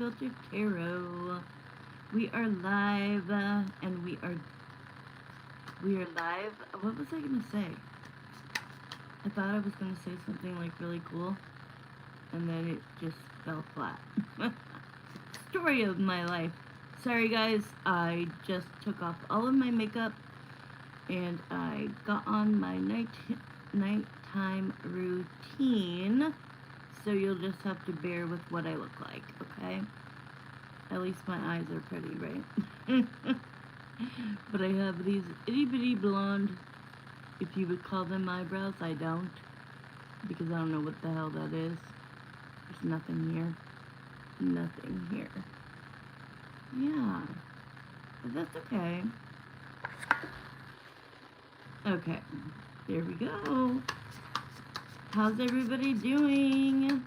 Unfiltered Tarot. We are live, and we are live. What was I gonna say? I thought I was gonna say something like really cool, and then it just fell flat. Story of my life. Sorry guys, I just took off all of my makeup, and I got on my nighttime routine. So you'll just have to bear with what I look like, okay? At least my eyes are pretty, right? But I have these itty bitty blonde, if you would call them eyebrows. I don't, because I don't know what the hell that is. There's nothing here. Nothing here. Yeah, but that's okay. Okay, there we go. How's everybody doing?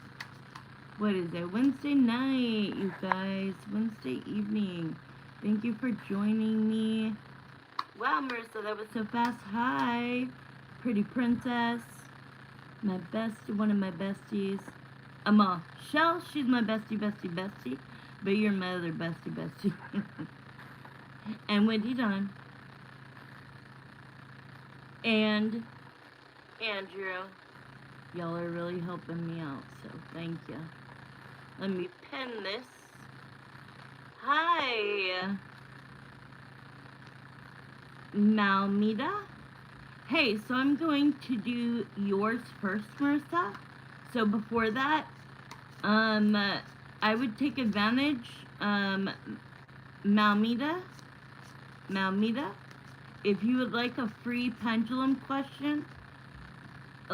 What is it? Wednesday night, you guys. Wednesday evening. Thank you for joining me. Wow, Marissa, that was so fast. Hi, pretty princess. My one of my besties. Shell, she's my bestie. But you're my other bestie. And Wendy Dawn. And Andrew. Y'all are really helping me out, so thank you. Let me pin this. Hi, Malmida. Hey, so I'm going to do yours first, Marissa. So before that, I would take advantage, Malmida, if you would like a free pendulum question,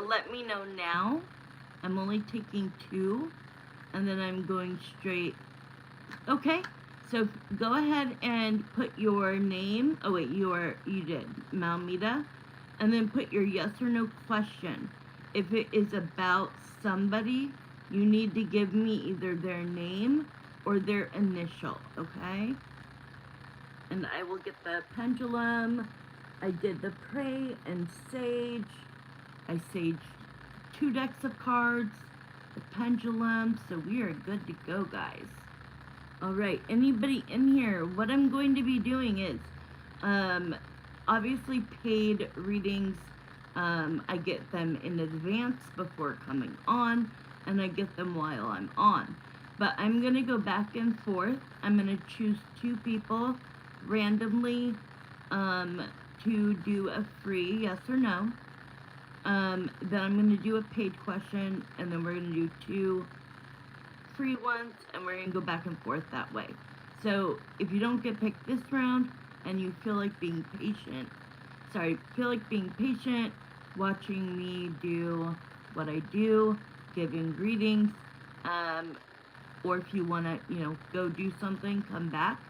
let me know now. I'm only taking 2, and then I'm going straight. Okay, so go ahead and put your name. Oh wait, you did, Malmida, and then put your yes or no question. If it is about somebody, you need to give me either their name or their initial, okay? And I will get the pendulum. I did the pray and sage. I saged 2 decks of cards, the pendulum, so we are good to go, guys. Alright, anybody in here? What I'm going to be doing is, obviously paid readings, I get them in advance before coming on, and I get them while I'm on. But I'm going to go back and forth. I'm going to choose 2 people randomly to do a free yes or no. Then I'm going to do a paid question, and then we're going to do 2 free ones, and we're going to go back and forth that way. So if you don't get picked this round and you feel like being patient, watching me do what I do, giving readings, or if you want to, go do something, come back,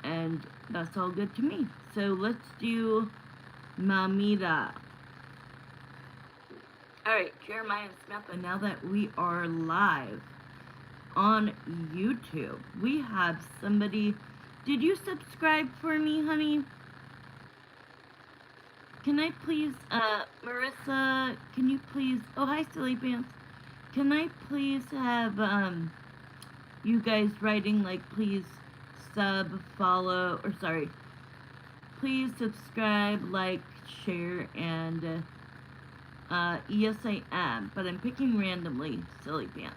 and that's all good to me. So let's do Mamita. Alright, Jeremiah and Smith, and now that we are live on YouTube, we have somebody. Did you subscribe for me, honey? Can I please, Marissa, can you please, oh, hi, Silly Pants. Can I please have, you guys writing, like, please please subscribe, like, share, and, yes, I am, but I'm picking randomly, Silly Pants.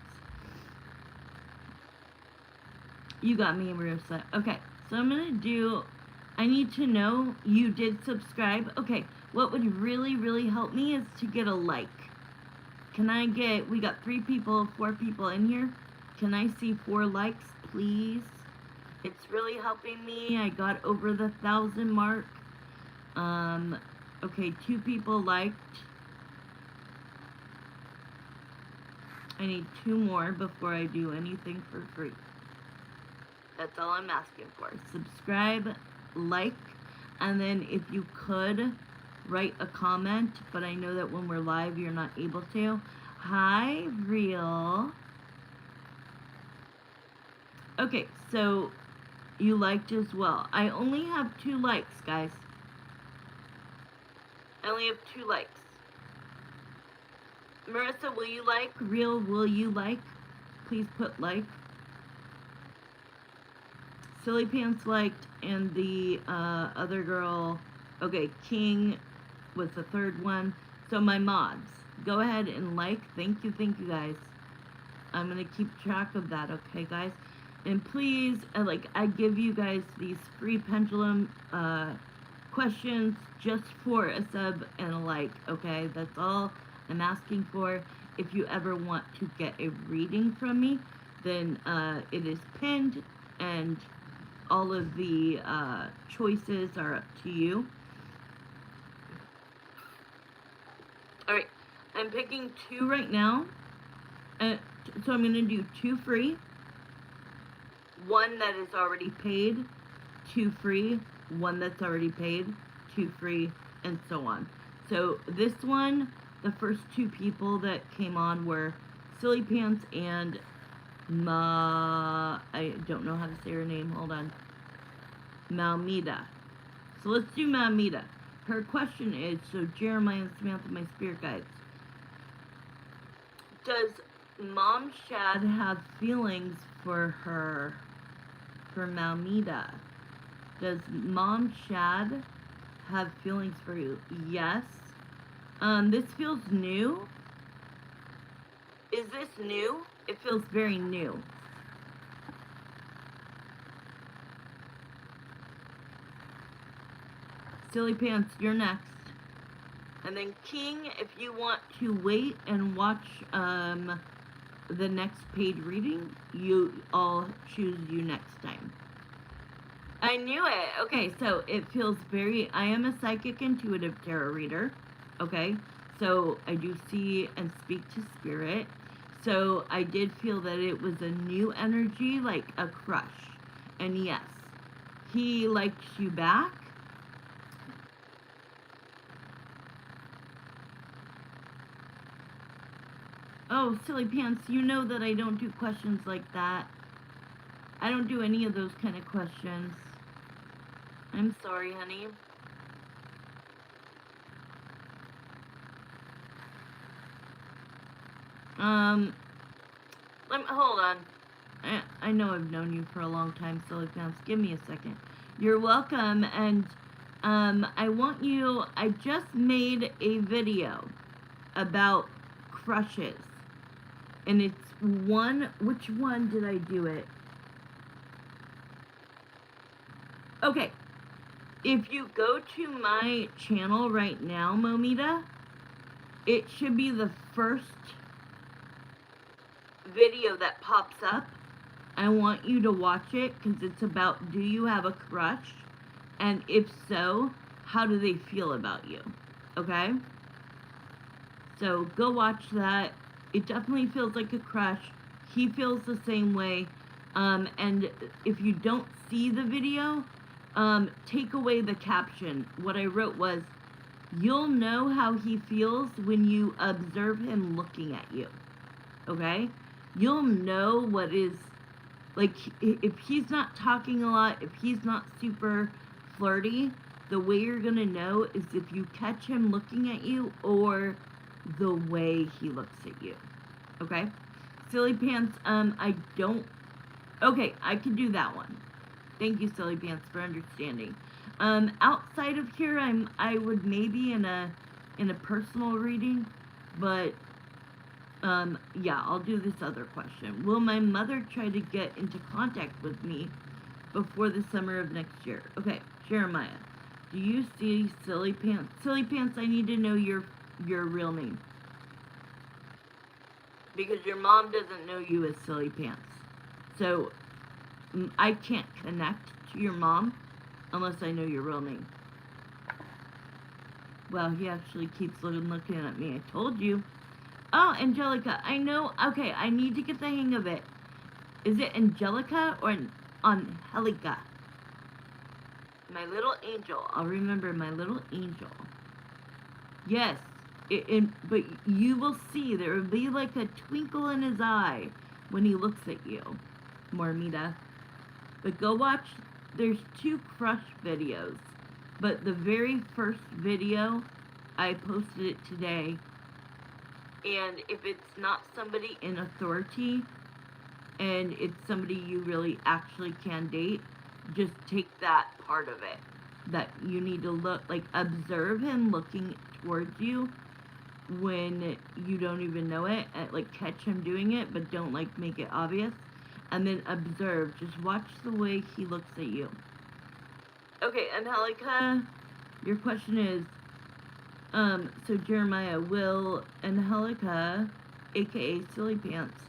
You got me, Marissa. Okay, so I'm gonna do, I need to know you did subscribe. Okay, what would really, really help me is to get a like. We got 3 people, 4 people in here. Can I see 4 likes, please? It's really helping me. I got over the 1,000 mark. Okay, 2 people liked. I need 2 more before I do anything for free. That's all I'm asking for. Subscribe, like, and then if you could, write a comment, but I know that when we're live, you're not able to. Hi, Real. Okay, so you liked as well. I only have 2 likes, guys. I only have 2 likes. Marissa, will you like? Real, will you like? Please put like. Silly Pants liked, and the other girl, okay, King was the third one. So my mods, go ahead and like. Thank you guys. I'm gonna keep track of that, okay, guys? And please, I give you guys these free pendulum questions just for a sub and a like, okay? That's all I'm asking for. If you ever want to get a reading from me, then it is pinned, and all of the choices are up to you. Alright, I'm picking 2 right now. So I'm going to do 2 free, 1 that is already paid, 2 free, 1 that's already paid, 2 free, and so on. So this one, the first 2 people that came on were Silly Pants and I don't know how to say her name, hold on. Malmida. So let's do Malmida. Her question is, so Jeremiah and Samantha, my spirit guides, does Mom Shad have feelings for Malmida? Does Mom Shad have feelings for you? Yes. This feels new. Is this new? It feels very new. Silly Pants, you're next. And then King, if you want to wait and watch the next paid reading, I'll choose you next time. I knew it. Okay, so it feels I am a psychic intuitive tarot reader. Okay, so I do see and speak to spirit. So I did feel that it was a new energy, like a crush. And yes, he likes you back. Oh, Silly Pants, you know that I don't do questions like that. I don't do any of those kind of questions. I'm sorry, honey. Hold on. I know I've known you for a long time, Silly Pants. Give me a second. You're welcome, and I just made a video about crushes. And it's which one did I do it? Okay. If you go to my channel right now, Momita, it should be the first video that pops up. I want you to watch it because it's about, do you have a crush? And if so, how do they feel about you? Okay? So go watch that. It definitely feels like a crush. He feels the same way. And if you don't see the video, take away the caption. What I wrote was, you'll know how he feels when you observe him looking at you. Okay? You'll know what is, like, if he's not talking a lot, if he's not super flirty, the way you're gonna know is if you catch him looking at you or the way he looks at you. Okay? Silly Pants, okay, I can do that one. Thank you, Silly Pants, for understanding. Outside of here, I would maybe in a personal reading, but yeah, I'll do this other question. Will my mother try to get into contact with me before the summer of next year? Okay, Jeremiah, do you see Silly Pants? Silly Pants, I need to know your real name. Because your mom doesn't know you as Silly Pants. So, I can't connect to your mom unless I know your real name. Well, he actually keeps looking at me. I told you. Oh, Angelica, I know. Okay, I need to get the hang of it. Is it Angelica or Angelica? My little angel. I'll remember my little angel. Yes. But you will see there will be like a twinkle in his eye when he looks at you, Mormita. But go watch. There's 2 crush videos. But the very first video, I posted it today. And if it's not somebody in authority, and it's somebody you really actually can date, just take that part of it. That you need to look, like, observe him looking towards you when you don't even know it, and, like, catch him doing it, but don't, like, make it obvious. And then observe. Just watch the way he looks at you. Okay, Angelica, your question is, so Jeremiah, will Angelica, aka Silly Pants,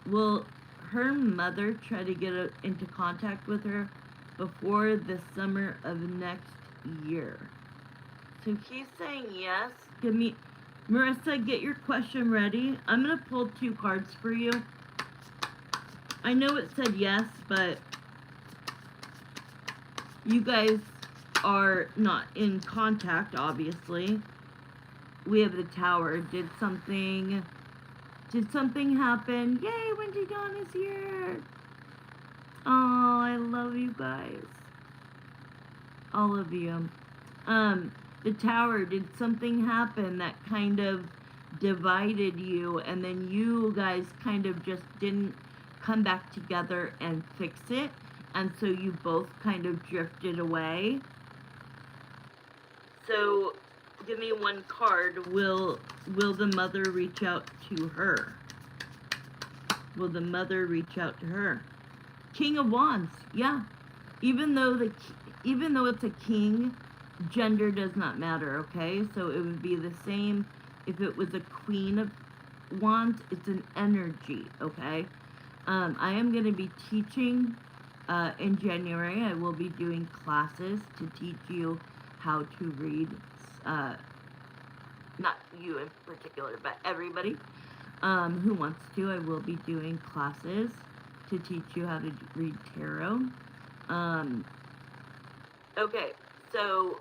will her mother try to get into contact with her before the summer of next year? So he's saying yes. Give me, Marissa, get your question ready. I'm going to pull 2 cards for you. I know it said yes, but you guys are not in contact, obviously. We have the Tower. Did something happen? Yay, Wendy Dawn is here. Oh, I love you guys. All of you. The Tower, did something happen that kind of divided you, and then you guys kind of just didn't come back together and fix it, and so you both kind of drifted away? So, give me 1 card. Will the mother reach out to her? Will the mother reach out to her? King of Wands. Yeah. Even though it's a king, gender does not matter, okay? So it would be the same if it was a Queen of Wands. It's an energy, okay? I am going to be teaching in January. I will be doing classes to teach you how to read, not you in particular, but everybody who wants to. I will be doing classes to teach you how to read tarot. Okay, so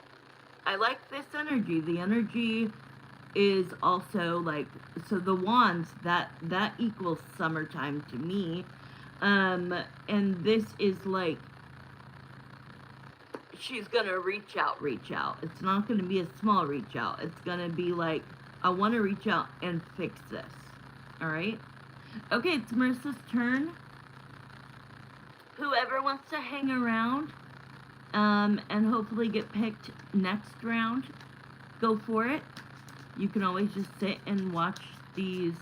I like this energy. The energy is also like, so the wands, that equals summertime to me. And this is like, she's gonna reach out. It's not gonna be a small reach out. It's gonna be like, I want to reach out and fix this. All right. Okay, it's Marissa's turn. Whoever wants to hang around, and hopefully get picked next round, go for it. You can always just sit and watch these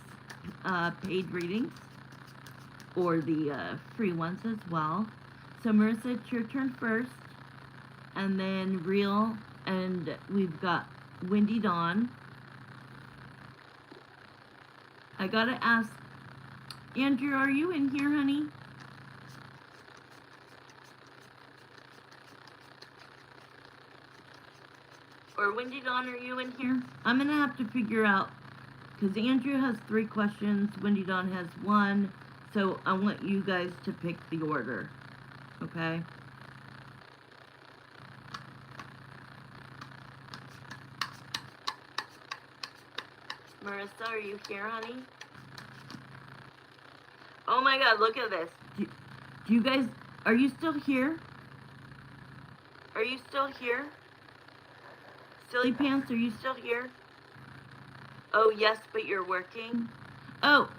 paid readings, or the free ones as well. So Marissa, it's your turn first, and then Real, and we've got Windy Dawn. I gotta ask, Andrew, are you in here, honey? Or Windy Dawn, are you in here? I'm gonna have to figure out, because Andrew has 3 questions, Windy Dawn has 1, so I want you guys to pick the order, okay? Marissa, are you here, honey? Oh my god, look at this. Do you guys, are you still here? Are you still here? Silly Pants, are you still here? Oh, yes, but you're working? Oh,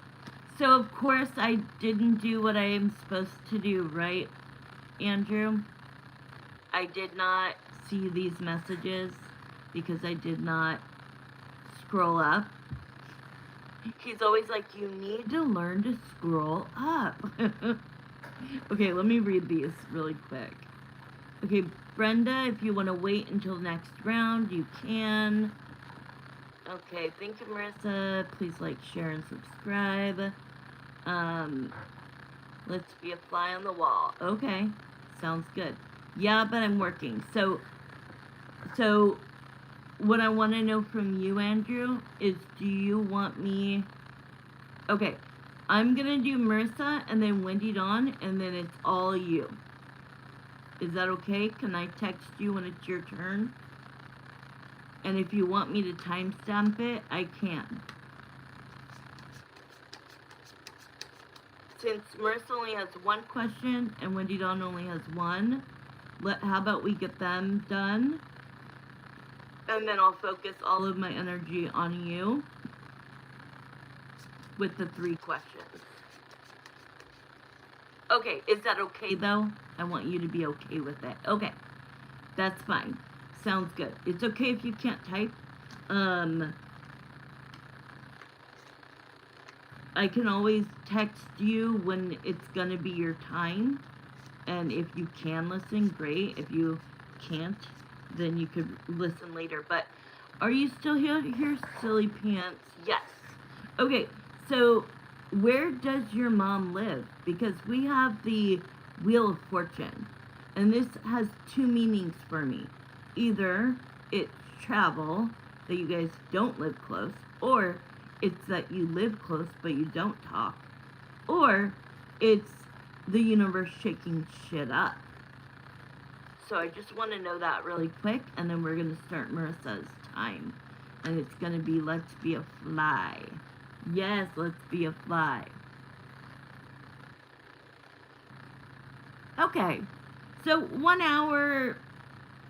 so of course I didn't do what I am supposed to do, right, Andrew? I did not see these messages because I did not scroll up. He's always like, you need to learn to scroll up. Okay, let me read these really quick. Okay, Brenda, if you want to wait until next round, you can. Okay, thank you, Marissa. Please like, share, and subscribe. Let's be a fly on the wall. Okay, sounds good. Yeah, but I'm working. So what I want to know from you, Andrew, is do you want me... Okay, I'm going to do Marissa and then Windy Dawn, and then it's all you. Is that okay? Can I text you when it's your turn? And if you want me to timestamp it, I can. Since Marissa only has 1 question and Windy Dawn only has 1, how about we get them done? And then I'll focus all of my energy on you with the 3 questions. Okay, is that okay though? I want you to be okay with it. Okay, that's fine. Sounds good. It's okay if you can't type. I can always text you when it's gonna be your time. And if you can listen, great. If you can't, then you could listen later. But are you still here, silly pants? Yes. Okay, so where does your mom live? Because we have the Wheel of Fortune, and this has two meanings for me. Either it's travel, that you guys don't live close, or it's that you live close but you don't talk, or it's the universe shaking shit up. So I just want to know that really quick, and then we're going to start Marissa's time. And it's going to be Let's Be a Fly. Yes, let's be a fly. Okay, so 1 hour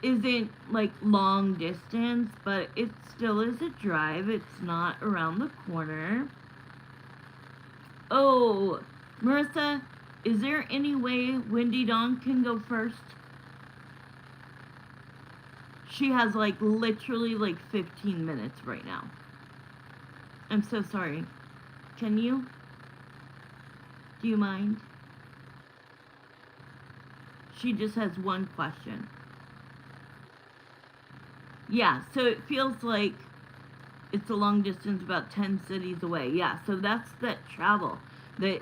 isn't like long distance, but it still is a drive. It's not around the corner. Oh, Marissa, is there any way Windy Dawn can go first? She has like literally like 15 minutes right now. I'm so sorry. Can you? Do you mind? She just has one question. Yeah, so it feels like it's a long distance, about 10 cities away. Yeah, so that's that travel that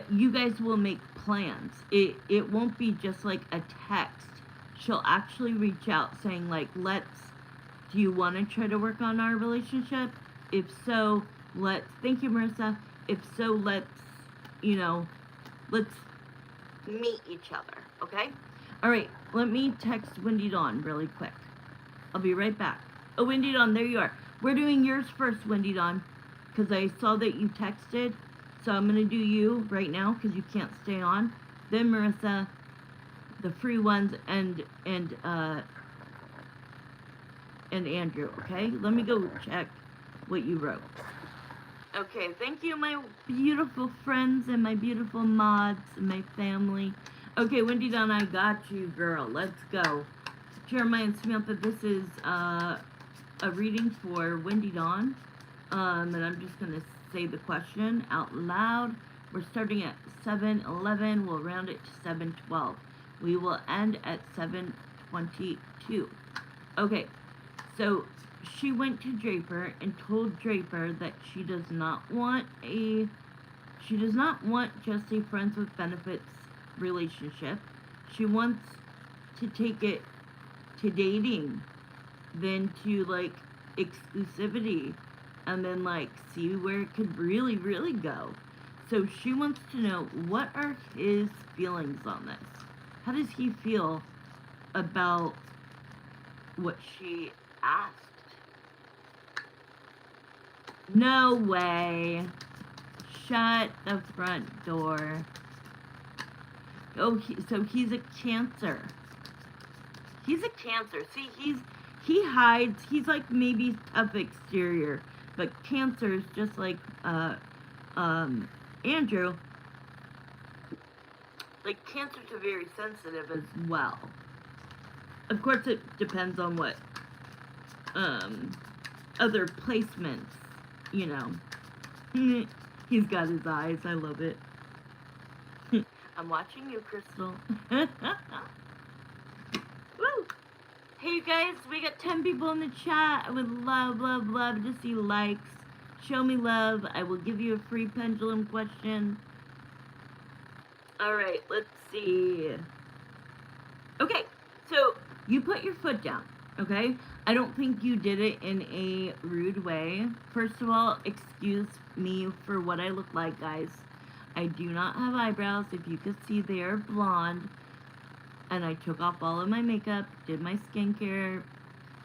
you guys will make plans. It won't be just like a text. She'll actually reach out saying like, do you want to try to work on our relationship? If so, thank you, Marissa. If so, let's meet each other, okay? All right, let me text Windy Dawn really quick. I'll be right back. Oh, Windy Dawn, there you are. We're doing yours first, Windy Dawn, because I saw that you texted. So I'm going to do you right now because you can't stay on. Then Marissa, the free ones, and Andrew, okay? Let me go check what you wrote. Okay, thank you, my beautiful friends and my beautiful mods and my family. Okay, Windy Dawn, I got you, girl. Let's go. Jeremiah Samantha, this is a reading for Windy Dawn. And I'm just going to say the question out loud. We're starting at 7:11. We'll round it to 7:12. We will end at 7:22. Okay, so she went to Draper and told Draper that she does not want just a friends with benefits relationship. She wants to take it to dating, then to like exclusivity, and then like see where it could really, really go. So she wants to know, what are his feelings on this? How does he feel about what she asked? No way. Shut the front door. Oh, so he's a Cancer. He's a Cancer. See, he hides. He's like maybe tough exterior, but Cancer is just like Andrew. Like, Cancers are very sensitive as well. Of course, it depends on what other placements, you know. He's got his eyes. I love it. I'm watching you, Crystal. Woo! Hey, you guys, we got 10 people in the chat. I would love to see likes. Show me love. I will give you a free pendulum question. All right, let's see. Okay, so you put your foot down, okay? I don't think you did it in a rude way. First of all, excuse me for what I look like, guys. I do not have eyebrows. If you could see, they are blonde. And I took off all of my makeup, did my skincare.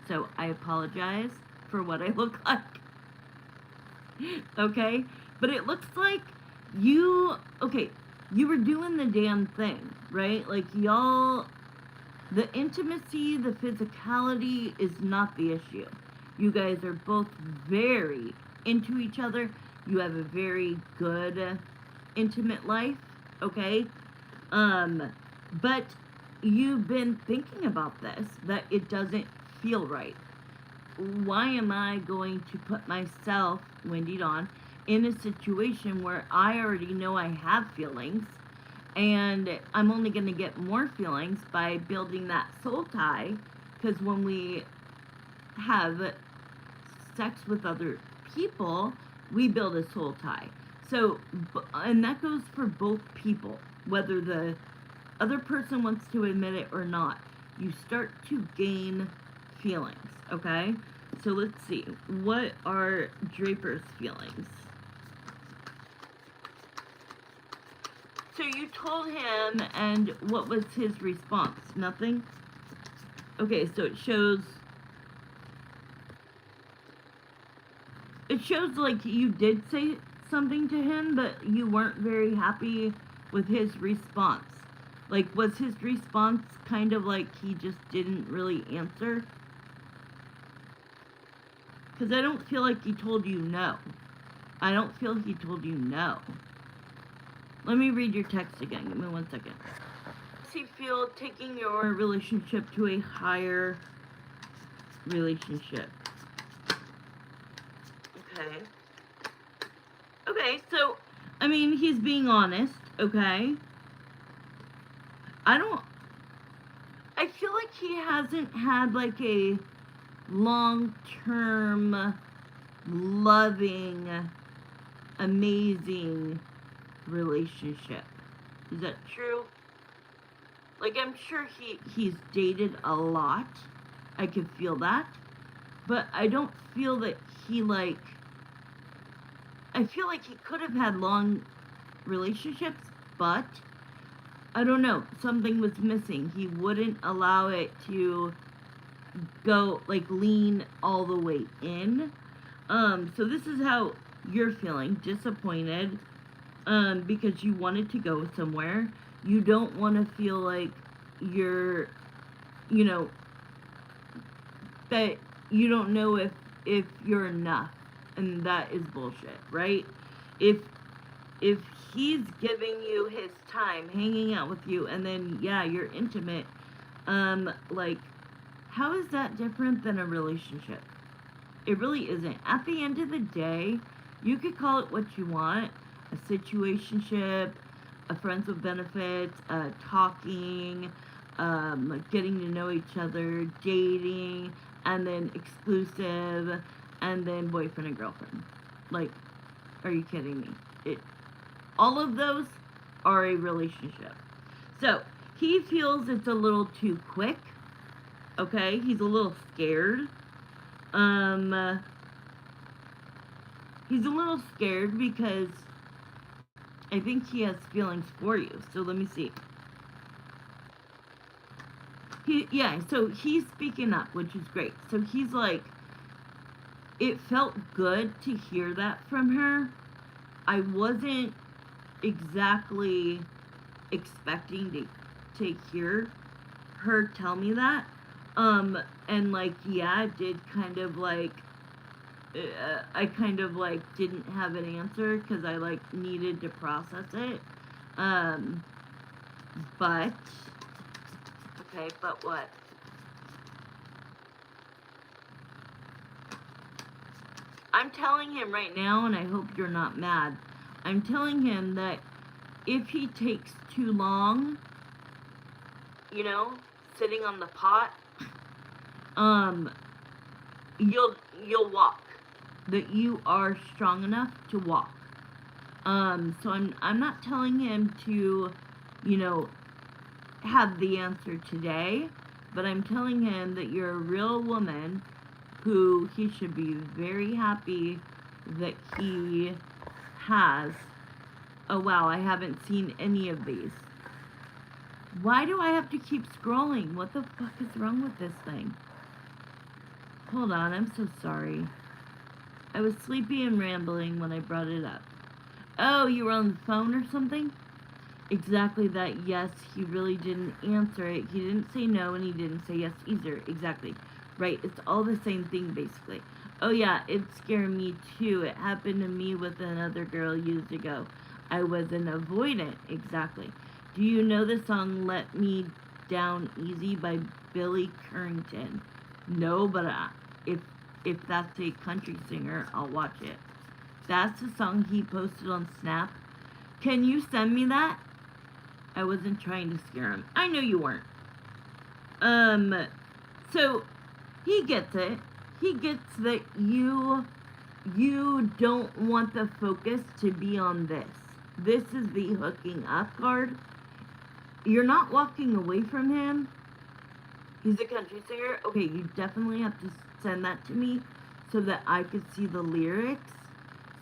So I apologize for what I look like. Okay? But it looks like you were doing the damn thing, right? Like, y'all, the intimacy, the physicality is not the issue. You guys are both very into each other. You have a very good, intimate life. okay? But you've been thinking about this, that it doesn't feel right. Why am I going to put myself, Wendy Dawn, in a situation where I already know I have feelings and I'm only going to get more feelings by building that soul tie? Because when we have sex with other people, we build a soul tie. So, and that goes for both people, whether the other person wants to admit it or not. You start to gain feelings, okay? So let's see. What are Draper's feelings? So you told him, and what was his response? Nothing? Okay, so it shows like you did say something to him, but you weren't very happy with his response. Like, was his response kind of like he just didn't really answer? Because I don't feel like he told you no. I don't feel he told you no. Let me read your text again. Give me 1 second. Does he feel taking your relationship to a higher relationship? Okay. Okay, so, I mean, he's being honest, okay? I feel like he hasn't had like a long-term, loving, amazing relationship. Is that true? Like, I'm sure he's dated a lot. I could feel that. But I don't feel that he, like, I feel like he could have had long relationships, but I don't know, something was missing. He wouldn't allow it to go, like, lean all the way in. So this is how you're feeling, disappointed, because you wanted to go somewhere. You don't want to feel like you're, you know, that you don't know if you're enough, and that is bullshit, right? If he's giving you his time, hanging out with you, and then yeah, you're intimate, like, how is that different than a relationship? It really isn't. At the end of the day, you could call it what you want, a situationship, a friends with benefits, talking, getting to know each other, dating, and then exclusive, and then boyfriend and girlfriend. Like, are you kidding me? All of those are a relationship. So, he feels it's a little too quick, okay? He's a little scared. He's a little scared because I think he has feelings for you. So let me see. So he's speaking up, which is great. So he's like, it felt good to hear that from her. I wasn't exactly expecting to hear her tell me that. And like, yeah, it did kind of like, I kind of like didn't have an answer because I like needed to process it. But, okay, but what? I'm telling him right now, and I hope you're not mad. I'm telling him that if he takes too long, you know, sitting on the pot, you'll walk. That you are strong enough to walk. So I'm not telling him to, you know, have the answer today, but I'm telling him that you're a real woman who he should be very happy that he has. Oh wow, I haven't seen any of these. Why do I have to keep scrolling? What the fuck is wrong with this thing? Hold on, I'm so sorry. I was sleepy and rambling when I brought it up. Oh, you were on the phone or something? Exactly that. Yes, he really didn't answer it. He didn't say no, and he didn't say yes either. Exactly. Right, it's all the same thing, basically. Oh yeah, it scared me too. It happened to me with another girl years ago. I was an avoidant, exactly. Do you know the song Let Me Down Easy by Billy Currington? No, but if that's a country singer, I'll watch it. That's the song he posted on Snap. Can you send me that? I wasn't trying to scare him. I know you weren't. So he gets it. He gets that you don't want the focus to be on this. This is the hooking up card. You're not walking away from him. He's a country singer. Okay, you definitely have to send that to me so that I could see the lyrics,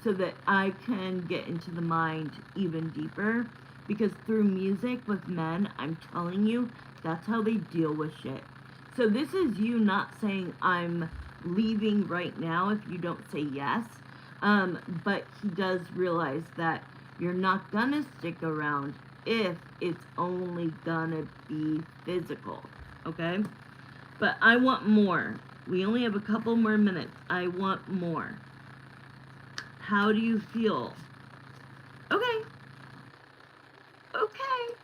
so that I can get into the mind even deeper. Because through music with men, I'm telling you, that's how they deal with shit. So this is you not saying I'm leaving right now if you don't say yes. But he does realize that you're not gonna stick around if it's only gonna be physical. Okay? But I want more. We only have a couple more minutes. I want more. How do you feel? Okay. Okay.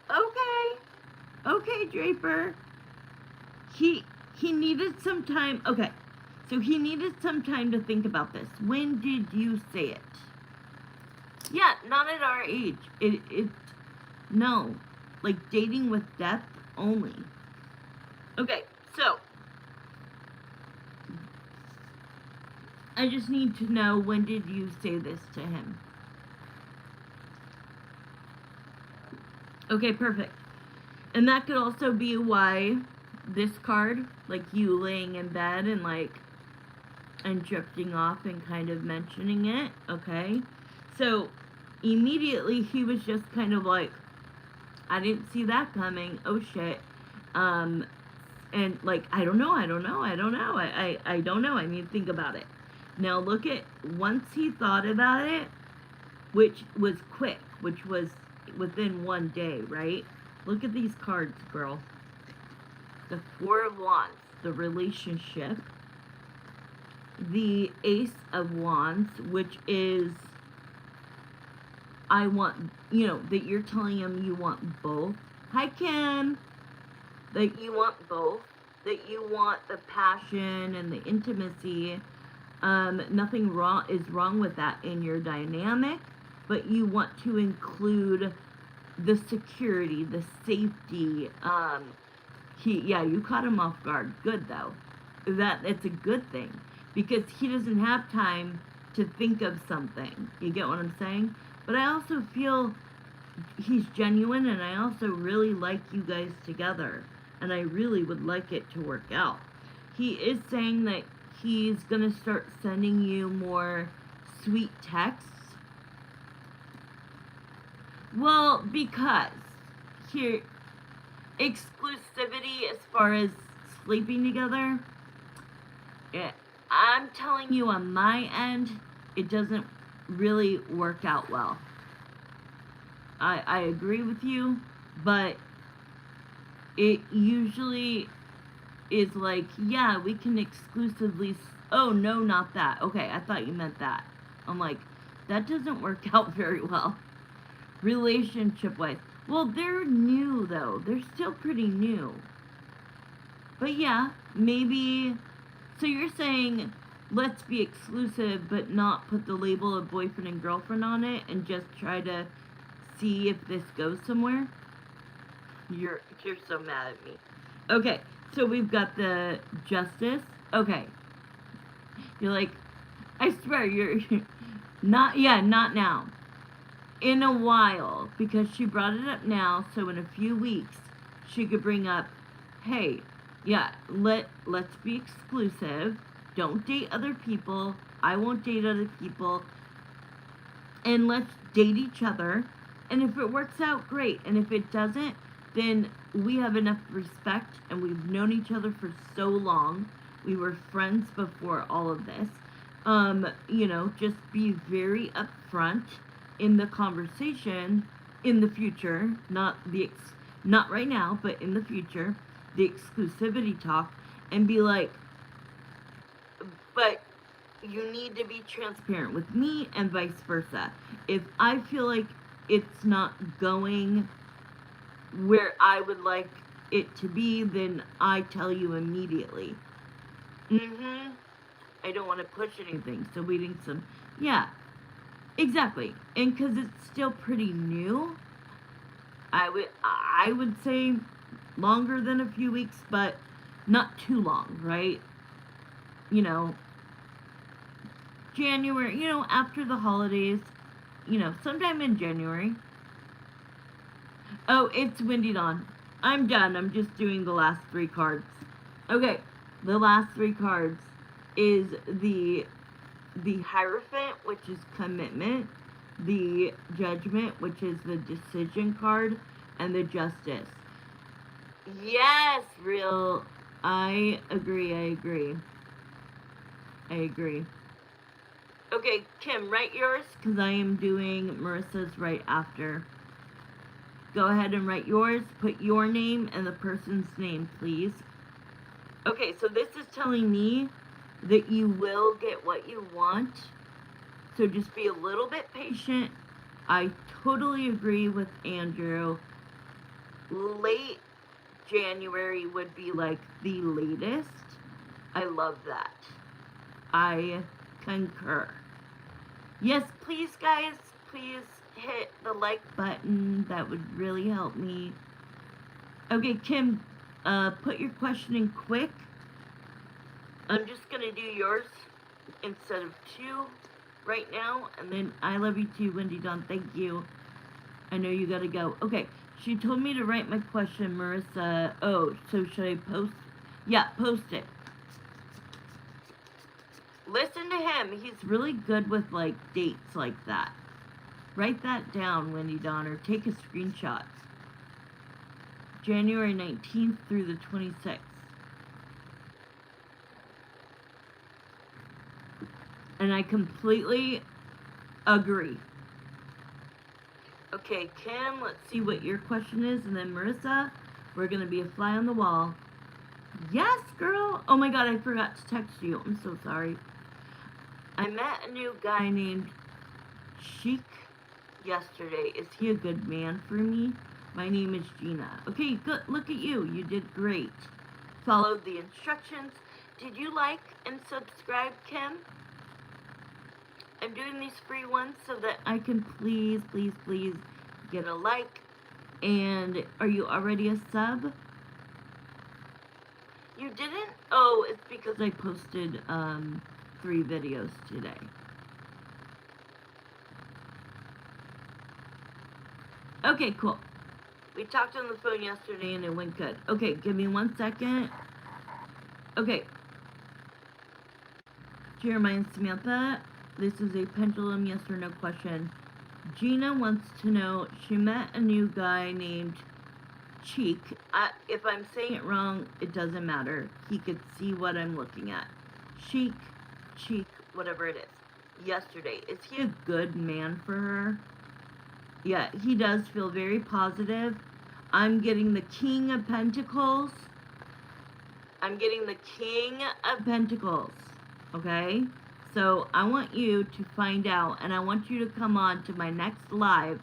Okay. Okay, Draper. He needed some time. Okay. So he needed some time to think about this. When did you say it? Yeah, not at our age. No. Like dating with depth only. Okay, so I just need to know, when did you say this to him? Okay, perfect. And that could also be why this card, like you laying in bed and drifting off and kind of mentioning it, okay? So immediately he was just kind of like, I didn't see that coming. Oh shit. And like, I don't know. I don't know. I don't know. I mean, think about it. Now look at, once he thought about it, which was quick, which was within 1 day, right? Look at these cards, girl. The Four of Wands, the relationship. The Ace of Wands, which is, I want, that you're telling him you want both. Hi, Kim. That you want both. That you want the passion and the intimacy. Nothing is wrong with that in your dynamic, but you want to include the security, the safety. You caught him off guard. Good though. It's a good thing, because he doesn't have time to think of something. You get what I'm saying? But I also feel he's genuine, and I also really like you guys together, and I really would like it to work out. He is saying that he's gonna start sending you more sweet texts. Well, because here, exclusivity as far as sleeping together, I'm telling you on my end, it doesn't really work out well. I agree with you, but it usually is like, yeah, we can exclusively, oh no, not that. Okay, I thought you meant that. I'm like, that doesn't work out very well. Relationship-wise. Well, they're new though. They're still pretty new. But yeah, maybe, so you're saying, let's be exclusive, but not put the label of boyfriend and girlfriend on it, and just try to see if this goes somewhere? You're so mad at me. Okay, so we've got the Justice. Okay. You're like, I swear, you're not now. In a while, because she brought it up now, so in a few weeks, she could bring up, hey, yeah, let's be exclusive. Don't date other people. I won't date other people. And let's date each other. And if it works out, great. And if it doesn't, then we have enough respect, and we've known each other for so long. We were friends before all of this. Just be very upfront in the conversation in the future, not right now, but in the future, the exclusivity talk, and be like, but you need to be transparent with me and vice versa. If I feel like it's not going where I would like it to be, then I tell you immediately. I don't want to push anything, so waiting some, yeah, exactly. And because it's still pretty new, I would say longer than a few weeks, but not too long, right? You know, January, after the holidays, sometime in January. Oh, it's Windy Dawn. I'm done. I'm just doing the last 3 cards. Okay, the last 3 cards is the Hierophant, which is commitment, the Judgment, which is the decision card, and the Justice. Yes, real. I agree. Okay, Kim, write yours, because I am doing Marissa's right after. Go ahead and write yours. Put your name and the person's name, please. Okay, so this is telling me that you will get what you want. So just be a little bit patient. I totally agree with Andrew. Late January would be like the latest. I love that. I concur. Yes, please, guys, please hit the like button. That would really help me. Okay, Kim, put your question in quick. I'm just gonna do yours instead of 2 right now, and then I love you too, Windy Dawn. Thank you. I know you gotta go. Okay, she told me to write my question, Marissa. Oh, so should I post? Yeah, post it. Listen to him. He's really good with, like, dates like that. Write that down, Windy Dawn, or take a screenshot. January 19th through the 26th. And I completely agree. Okay, Kim, let's see what your question is. And then Marissa, we're going to be a fly on the wall. Yes, girl. Oh my God, I forgot to text you. I'm so sorry. I met a new guy named Sheik yesterday. Is he a good man for me? My name is Gina. Okay, good. Look at you. You did great. Followed the instructions. Did you like and subscribe, Kim? I'm doing these free ones so that I can please get a like. And are you already a sub? You didn't? Oh, it's because I posted 3 videos today. Okay, cool. We talked on the phone yesterday and it went good. Okay, give me 1 second. Okay. Jeremiah and Samantha, this is a pendulum yes or no question. Gina wants to know, she met a new guy named Cheek. If I'm saying it wrong, it doesn't matter. He could see what I'm looking at. Cheek, whatever it is. Yesterday. Is he a good man for her? Yeah, he does feel very positive. I'm getting the King of Pentacles. Okay? So I want you to find out, and I want you to come on to my next live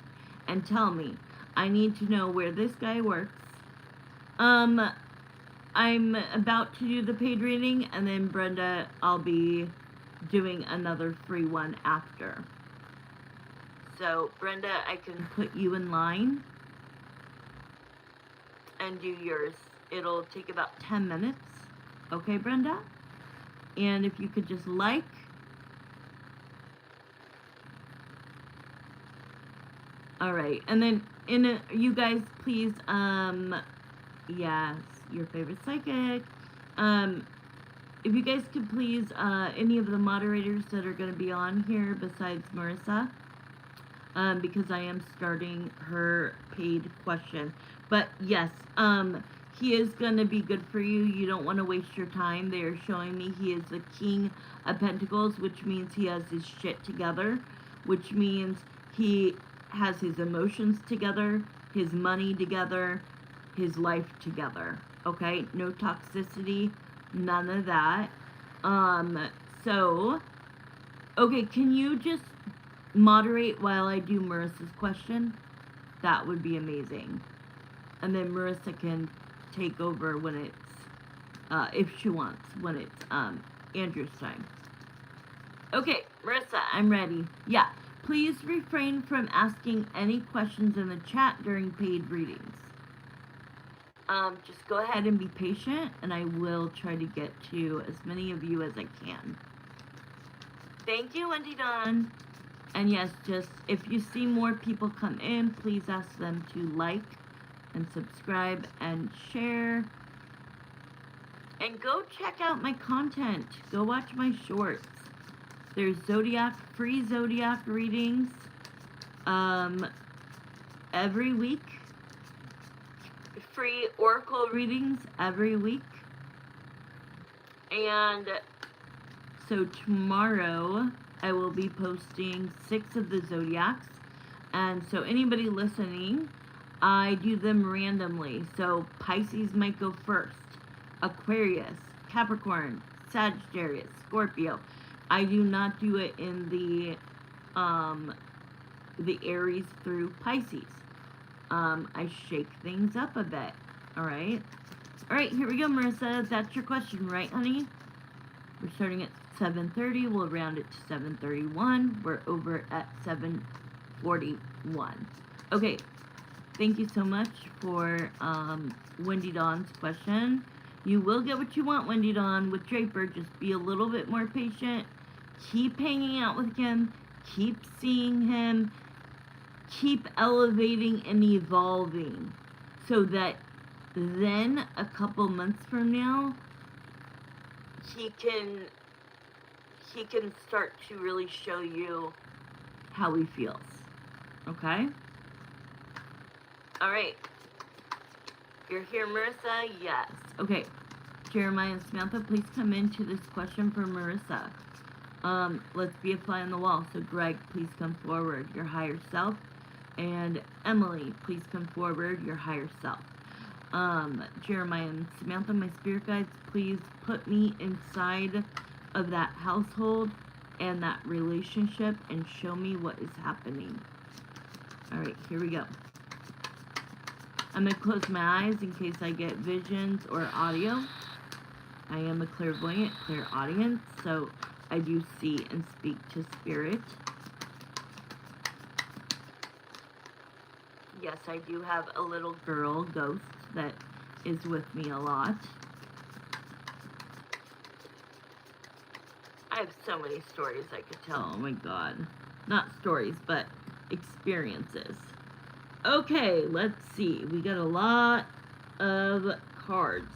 and tell me. I need to know where this guy works. I'm about to do the paid reading, and then Brenda, I'll be doing another free one after. So, Brenda, I can put you in line and do yours. It'll take about 10 minutes. Okay, Brenda? And if you could just like. Alright, and then you guys, please, yes, your favorite psychic. If you guys could please, any of the moderators that are going to be on here besides Marissa, because I am starting her paid question. But yes, he is going to be good for you. You don't want to waste your time. They are showing me he is the King of Pentacles, which means he has his shit together, which means he has his emotions together, his money together, his life together. Okay? No toxicity, none of that. So Okay, can you just moderate while I do Marissa's question? That would be amazing. And then Marissa can take over when it's, if she wants, when it's Andrew's time. Okay, Marissa, I'm ready. Yeah, please refrain from asking any questions in the chat during paid readings. Just go ahead and be patient, and I will try to get to as many of you as I can. Thank you, Wendy Dawn. And yes, just if you see more people come in, please ask them to like and subscribe and share. And go check out my content. Go watch my shorts. There's free Zodiac readings every week. Free Oracle readings every week. And so tomorrow I will be posting 6 of the Zodiacs. And so anybody listening, I do them randomly. So Pisces might go first. Aquarius, Capricorn, Sagittarius, Scorpio. I do not do it in the Aries through Pisces. I shake things up a bit. Alright? Alright, here we go, Marissa. That's your question, right, honey? We're starting at 7:30. We'll round it to 7:31. We're over at 7:41. Okay. Thank you so much for Wendy Dawn's question. You will get what you want, Wendy Dawn, with Draper. Just be a little bit more patient. Keep hanging out with him. Keep seeing him. Keep elevating and evolving so that then a couple months from now he can start to really show you how he feels. Okay? Alright. You're here, Marissa? Yes. Okay. Jeremiah and Samantha, please come into this question for Marissa. Let's be a fly on the wall. So Greg, please come forward, your higher self. And Emily, please come forward, your higher self. Jeremiah and Samantha, my spirit guides, please put me inside of that household and that relationship and show me what is happening. Alright, here we go. I'm going to close my eyes in case I get visions or audio. I am a clairvoyant, clairaudience, so I do see and speak to spirit. Yes, I do have a little girl ghost that is with me a lot. I have so many stories I could tell. Oh my god. Not stories, but experiences. Okay, let's see. We got a lot of cards.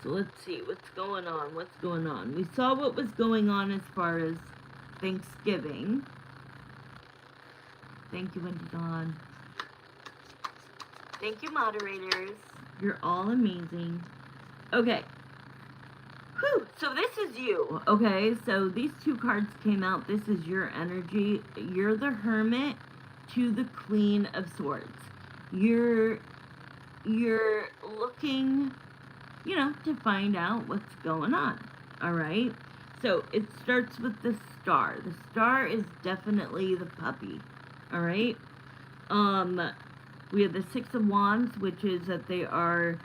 So let's see. What's going on? What's going on? We saw what was going on as far as Thanksgiving. Thank you, Wendy Dawn. Thank you, moderators. You're all amazing. Okay. Whew. So this is you. Okay, so these 2 cards came out. This is your energy. You're the Hermit to the Queen of Swords. You're looking, you know, to find out what's going on. Alright? So it starts with the Star. The Star is definitely the puppy. Alright? We have the 6 of Wands, which is that they are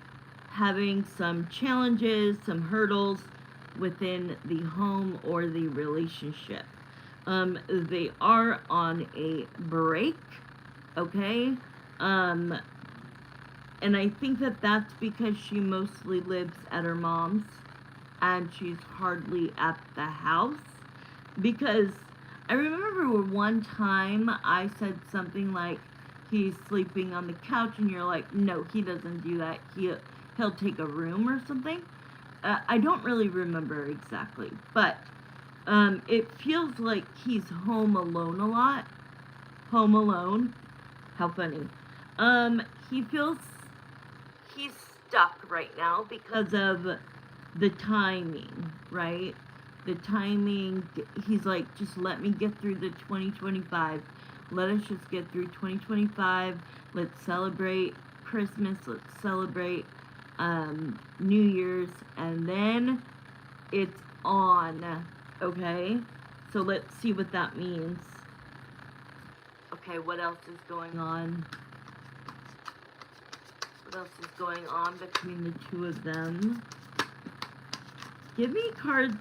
having some challenges, some hurdles within the home or the relationship. They are on a break, okay? And I think that that's because she mostly lives at her mom's and she's hardly at the house. Because I remember one time I said something like, he's sleeping on the couch, and you're like, no, he doesn't do that. He'll take a room or something. I don't really remember exactly, but it feels like he's home alone a lot. Home alone. How funny. He feels he's stuck right now because of the timing, right? The timing, he's like, just let me get through the 2025. Let us just get through 2025. Let's celebrate Christmas. Let's celebrate New Year's. And then it's on. Okay? So let's see what that means. Okay, what else is going on? What else is going on between the two of them? Give me cards.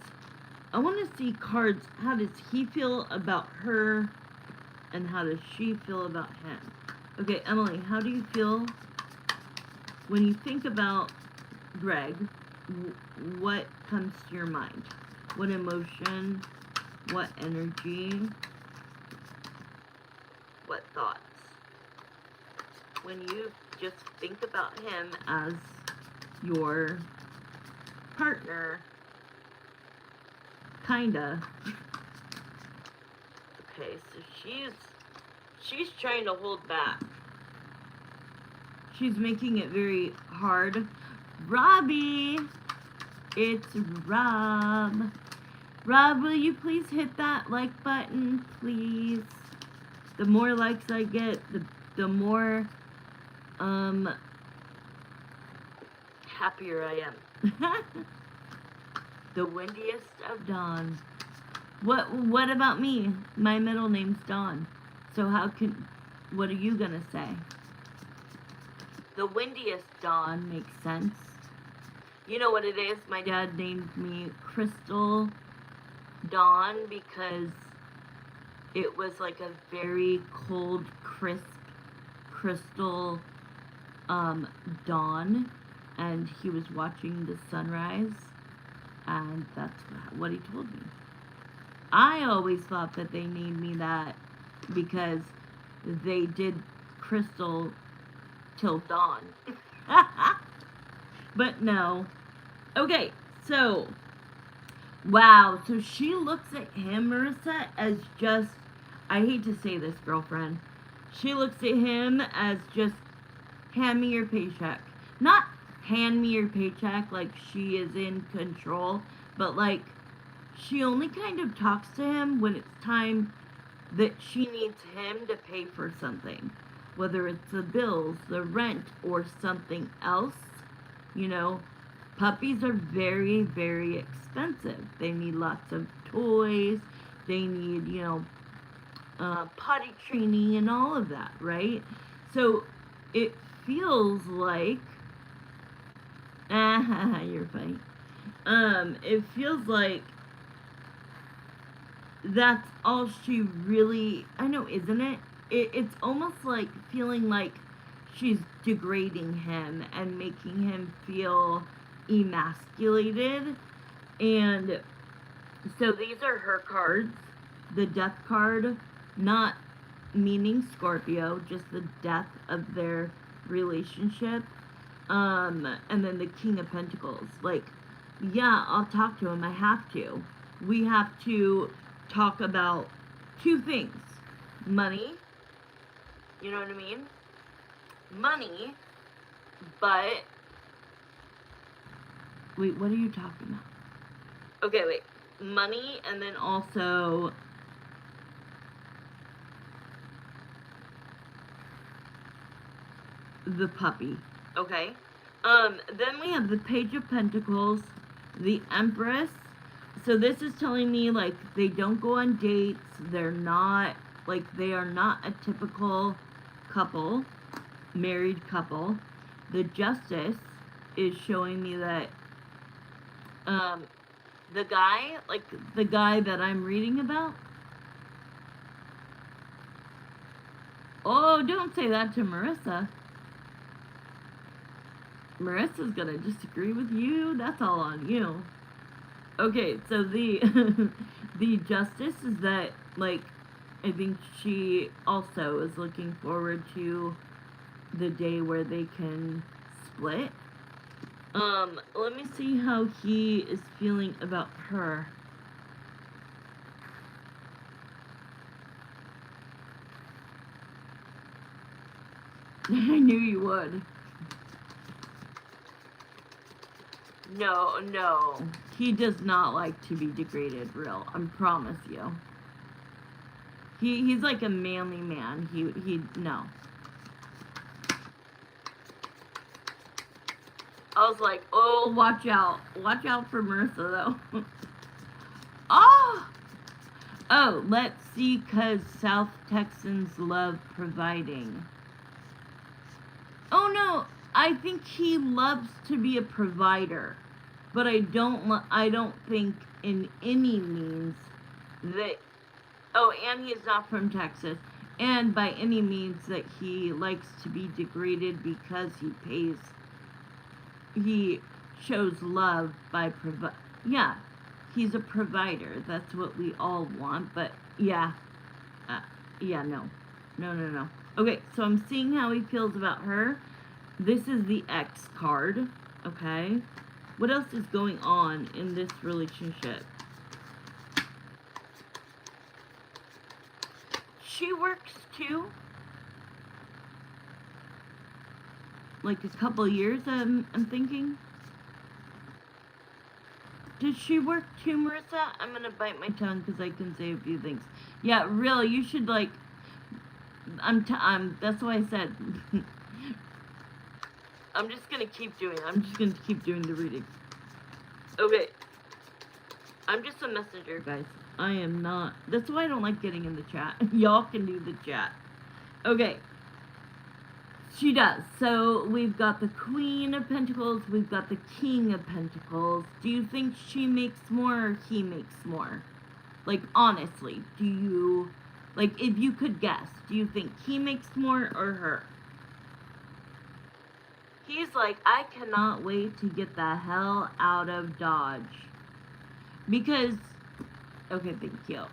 I want to see cards. How does he feel about her? And how does she feel about him? Okay, Emily, how do you feel when you think about Greg? What comes to your mind? What emotion? What energy? What thoughts? When you just think about him as your partner, kinda. Okay, so she's trying to hold back. She's making it very hard. Robbie! It's Rob. Rob, will you please hit that like button, please? The more likes I get, the more happier I am. The windiest of dawn. What about me? My middle name's Dawn. So what are you gonna say? The windiest dawn makes sense. You know what it is? My dad named me Crystal Dawn because it was like a very cold, crisp, crystal dawn, and he was watching the sunrise, and that's what he told me. I always thought that they named me that because they did crystal till dawn. But no. Okay, so wow, so she looks at him, Marissa, as just, I hate to say this, girlfriend. She looks at him as just, hand me your paycheck. Not hand me your paycheck like she is in control, but like, she only kind of talks to him when it's time that she needs him to pay for something. Whether it's the bills, the rent, or something else. You know, puppies are very, very expensive. They need lots of toys. They need, potty training and all of that, right? So it feels like, you're funny. It feels like that's all she really, I know, isn't it? It's almost like feeling like she's degrading him and making him feel emasculated. And so these are her cards. The Death card, not meaning Scorpio, just the death of their relationship. And then the King of Pentacles. Like, yeah, I'll talk to him. I have to. We have to talk about two things. Money. You know what I mean? Money. But wait, what are you talking about? Okay, wait. Money, and then also the puppy. Okay. Then we have the Page of Pentacles, the Empress. So this is telling me, like, they don't go on dates. They're not, like, they are not a typical couple, married couple. The Justice is showing me that the guy, like the guy that I'm reading about. Oh, don't say that to Marissa. Marissa's gonna disagree with you. That's all on you. Okay, so the the Justice is that, like, I think she also is looking forward to the day where they can split. Let me see how he is feeling about her. I knew you would. No. He does not like to be degraded, real. I promise you. He's like a manly man. No. I was like, oh, watch out. Watch out for Marissa, though. Oh! Oh, let's see, 'cause South Texans love providing. Oh no, I think he loves to be a provider, but I don't think in any means that. Oh, and he's not from Texas, and by any means that he likes to be degraded because he shows love by yeah, he's a provider. That's what we all want, but yeah, uh, yeah, no. Okay, so I'm seeing how he feels about her. This is the X card, okay? What else is going on in this relationship? She works too. Like a couple years, I'm thinking. Does she work too, Marissa? I'm gonna bite my tongue because I can say a few things. Yeah, really, you should like. That's why I said. I'm just gonna keep doing the reading. Okay. I'm just a messenger, guys. I am not. That's why I don't like getting in the chat. Y'all can do the chat. Okay. She does. So we've got the Queen of Pentacles. We've got the King of Pentacles. Do you think she makes more or he makes more? Like, honestly, do you... Like, if you could guess, do you think he makes more or her? He's like, I cannot wait to get the hell out of Dodge. Because... Okay, thank you.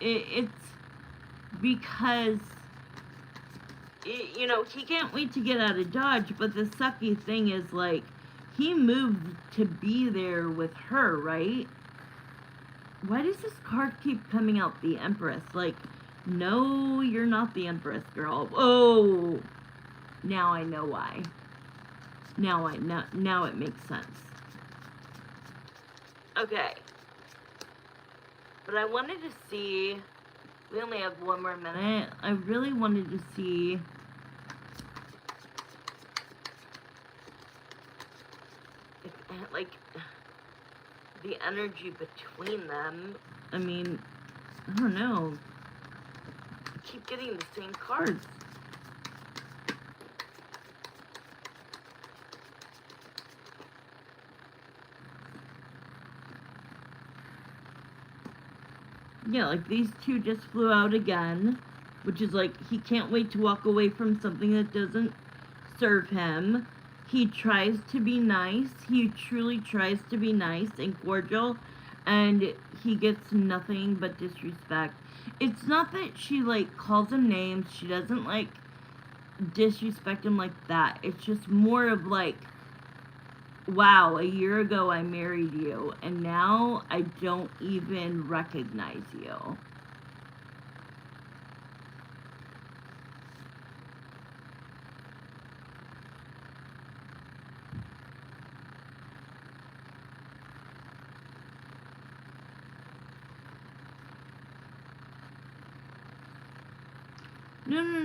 It's because... you know, he can't wait to get out of Dodge, but the sucky thing is, like, he moved to be there with her, right? Why does this card keep coming out? The Empress. Like, no, you're not the Empress, girl. Oh! Now I know why. Now it makes sense. Okay. But I wanted to see... We only have one more minute. I really wanted to see... like, the energy between them. I mean, I don't know. I keep getting the same cards. Yeah, like these two just flew out again, which is like, he can't wait to walk away from something that doesn't serve him. He tries to be nice. He truly tries to be nice and cordial, and he gets nothing but disrespect. It's not that she, like, calls him names. She doesn't, like, disrespect him like that. It's just more of, like, wow, a year ago I married you, and now I don't even recognize you.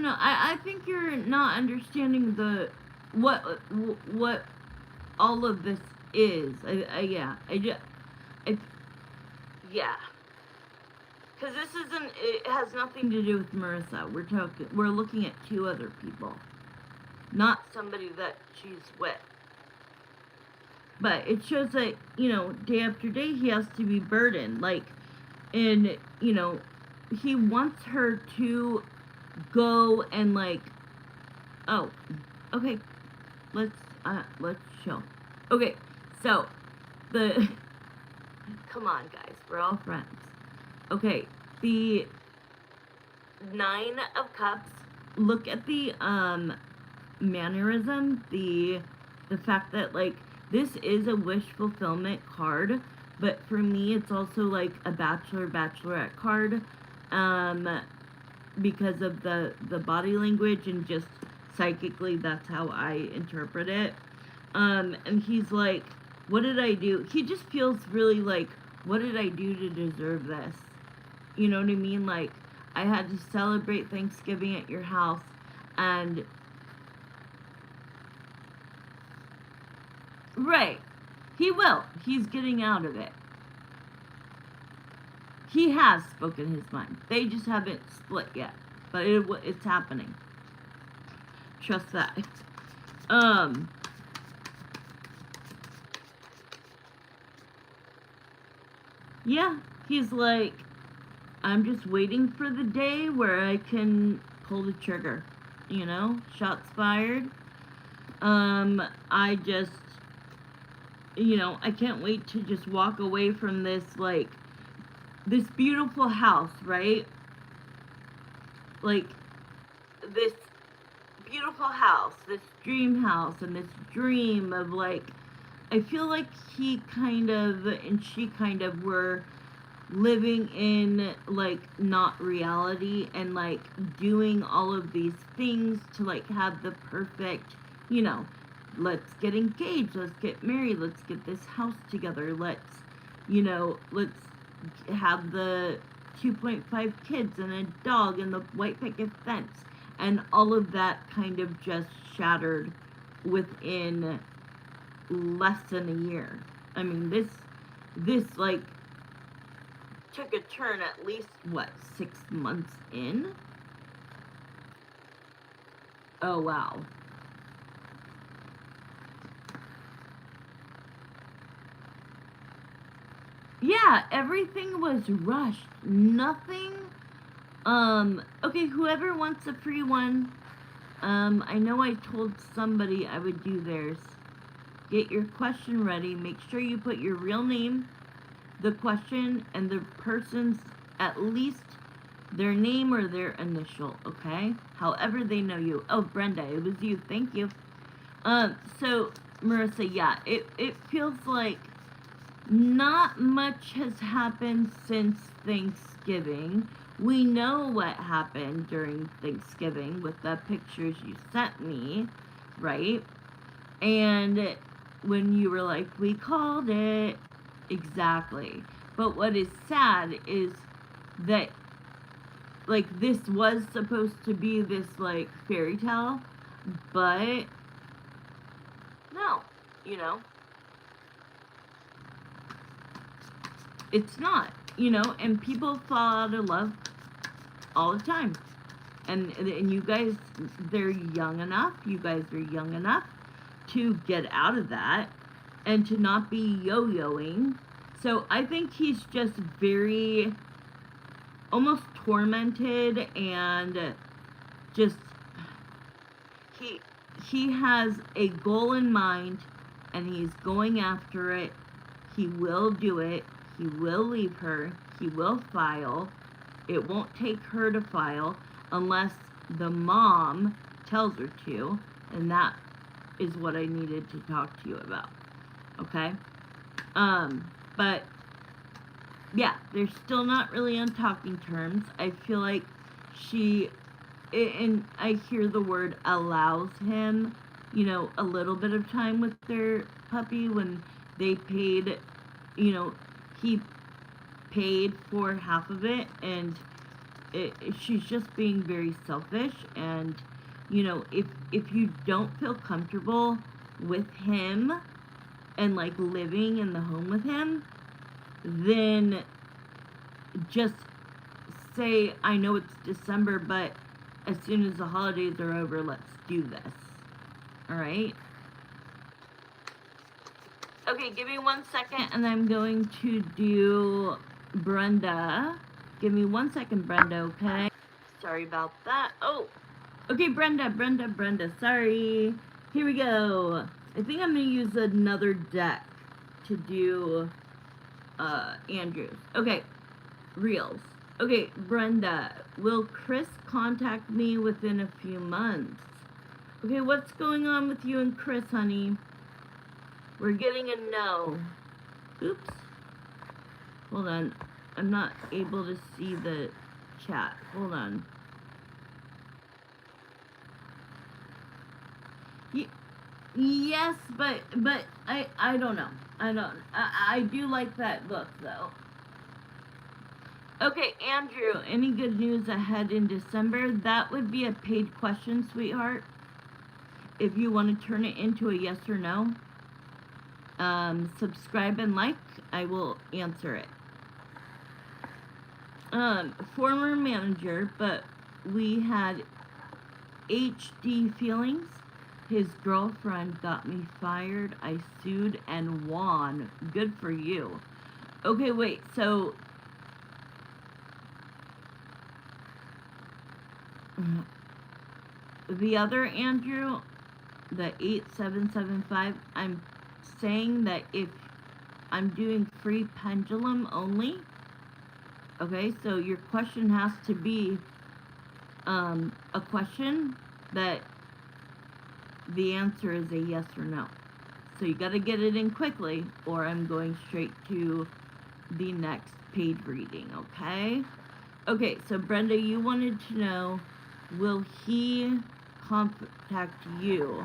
No. I think you're not understanding what all of this is. Yeah. Yeah. Because it has nothing to do with Marissa. We're looking at two other people. Not somebody that she's with. But it shows that, you know, day after day he has to be burdened. Like, and, you know, he wants her to go and, like, oh, okay, let's chill. Okay, so, come on, guys, we're all friends. Okay, the 9 of Cups, look at the, mannerism, the fact that, like, this is a wish fulfillment card, but for me, it's also, like, a bachelorette card, because of the body language and just psychically, that's how I interpret it. And he's like, what did I do? He just feels really like, what did I do to deserve this? You know what I mean? Like, I had to celebrate Thanksgiving at your house, and... Right. He will. He's getting out of it. He has spoken his mind. They just haven't split yet. But it's happening. Trust that. Yeah, he's like, I'm just waiting for the day where I can pull the trigger. You know, shots fired. I just, I can't wait to just walk away from this, like, this beautiful house, right? Like, this beautiful house, this dream house, and this dream of, like, I feel like he kind of, and she kind of were living in, like, not reality, and, like, doing all of these things to, like, have the perfect, let's get engaged, let's get married, let's get this house together, let's have the 2.5 kids and a dog and the white picket fence, and all of that kind of just shattered within less than a year. I mean, this like took a turn at least, 6 months in? Oh, wow. Yeah, everything was rushed. Nothing. Okay, whoever wants a free one, I know I told somebody I would do theirs. Get your question ready. Make sure you put your real name, the question, and the person's, at least their name or their initial, okay? However they know you. Oh, Brenda, it was you. Thank you. So, Marissa, yeah, it feels like not much has happened since Thanksgiving. We know what happened during Thanksgiving with the pictures you sent me, right? And when you were like, we called it. Exactly. But what is sad is that, like, this was supposed to be this, like, fairy tale, but no, it's not, and people fall out of love all the time. And you guys, you guys are young enough to get out of that and to not be yo-yoing. So I think he's just very almost tormented, and just he has a goal in mind and he's going after it. He will do it. He will leave her. He will file. It won't take her to file unless the mom tells her to, and that is what I needed to talk to you about. Okay? But yeah, they're still not really on talking terms. I feel like she, and I hear the word allows him, a little bit of time with their puppy when they paid, he paid for half of it, and she's just being very selfish. And if you don't feel comfortable with him and, like, living in the home with him, then just say, I know it's December, but as soon as the holidays are over, let's do this. Alright? Okay, give me 1 second, and I'm going to do Brenda. Give me 1 second, Brenda, okay? Sorry about that. Oh! Okay, Brenda, sorry. Here we go. I think I'm going to use another deck to do Andrews. Okay, reels. Okay, Brenda, will Chris contact me within a few months? Okay, what's going on with you and Chris, honey? We're getting a no. Oops. Hold on. I'm not able to see the chat. Hold on. Yes, but I don't know. I do like that book, though. Okay, Andrew, any good news ahead in December? That would be a paid question, sweetheart. If you want to turn it into a yes or no, subscribe and like. I will answer it. Former manager, but we had HD feelings. His girlfriend got me fired. I sued and won. Good for you. Okay, wait, so the other Andrew, the 8775, I'm saying that if I'm doing free pendulum only, okay, so your question has to be a question that the answer is a yes or no. So you got to get it in quickly, or I'm going straight to the next paid reading, okay? Okay, so Brenda, you wanted to know, will he contact you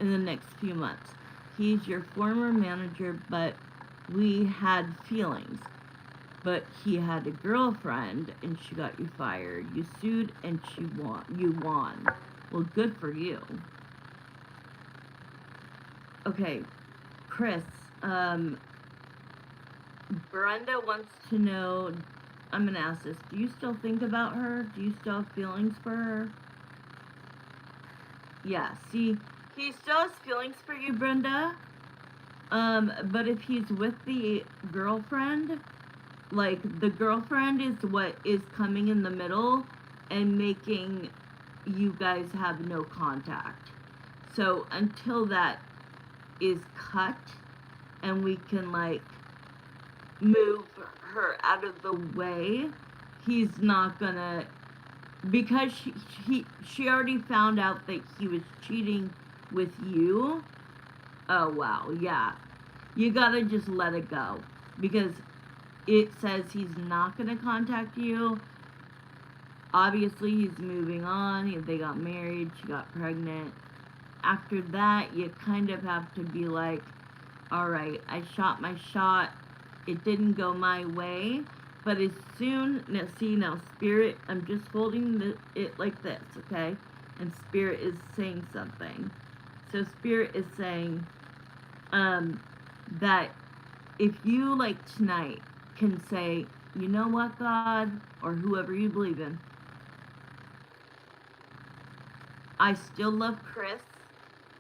in the next few months? He's your former manager, but we had feelings. But he had a girlfriend and she got you fired. You sued and you won. Well, good for you. Okay, Chris, Brenda wants to know, I'm gonna ask this, do you still think about her? Do you still have feelings for her? Yeah, see, he still has feelings for you, Brenda. But if he's with the girlfriend, like, the girlfriend is what is coming in the middle and making you guys have no contact. So until that is cut and we can, like, move her out of the way, he's not gonna, because she already found out that he was cheating with you. Oh wow, yeah, you gotta just let it go, because it says he's not gonna contact you. Obviously he's moving on. They got married, she got pregnant. After that, you kind of have to be like, alright, I shot my shot, it didn't go my way, but as soon, now see, now Spirit, I'm just holding it like this, okay? And Spirit is saying something. So Spirit is saying that if you, like, tonight can say, you know what, God, or whoever you believe in, I still love Chris,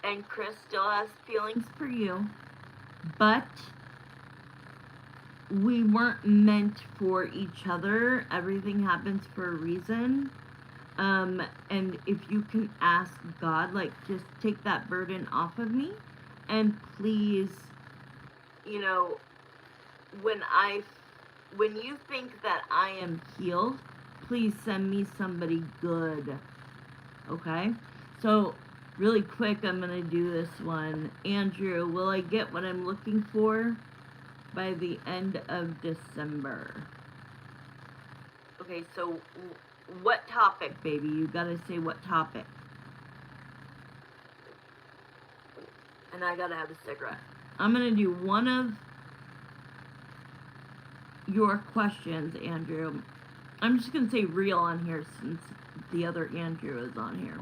and Chris still has feelings for you, but we weren't meant for each other. Everything happens for a reason. And if you can ask God, like, just take that burden off of me, and please, you know, when you think that I am healed, please send me somebody good. Okay? So, really quick, I'm going to do this one. Andrew, will I get what I'm looking for by the end of December? Okay, so what topic, baby? You got to say what topic. And I got to have a cigarette. I'm going to do one of your questions, Andrew. I'm just going to say real on here since the other Andrew is on here.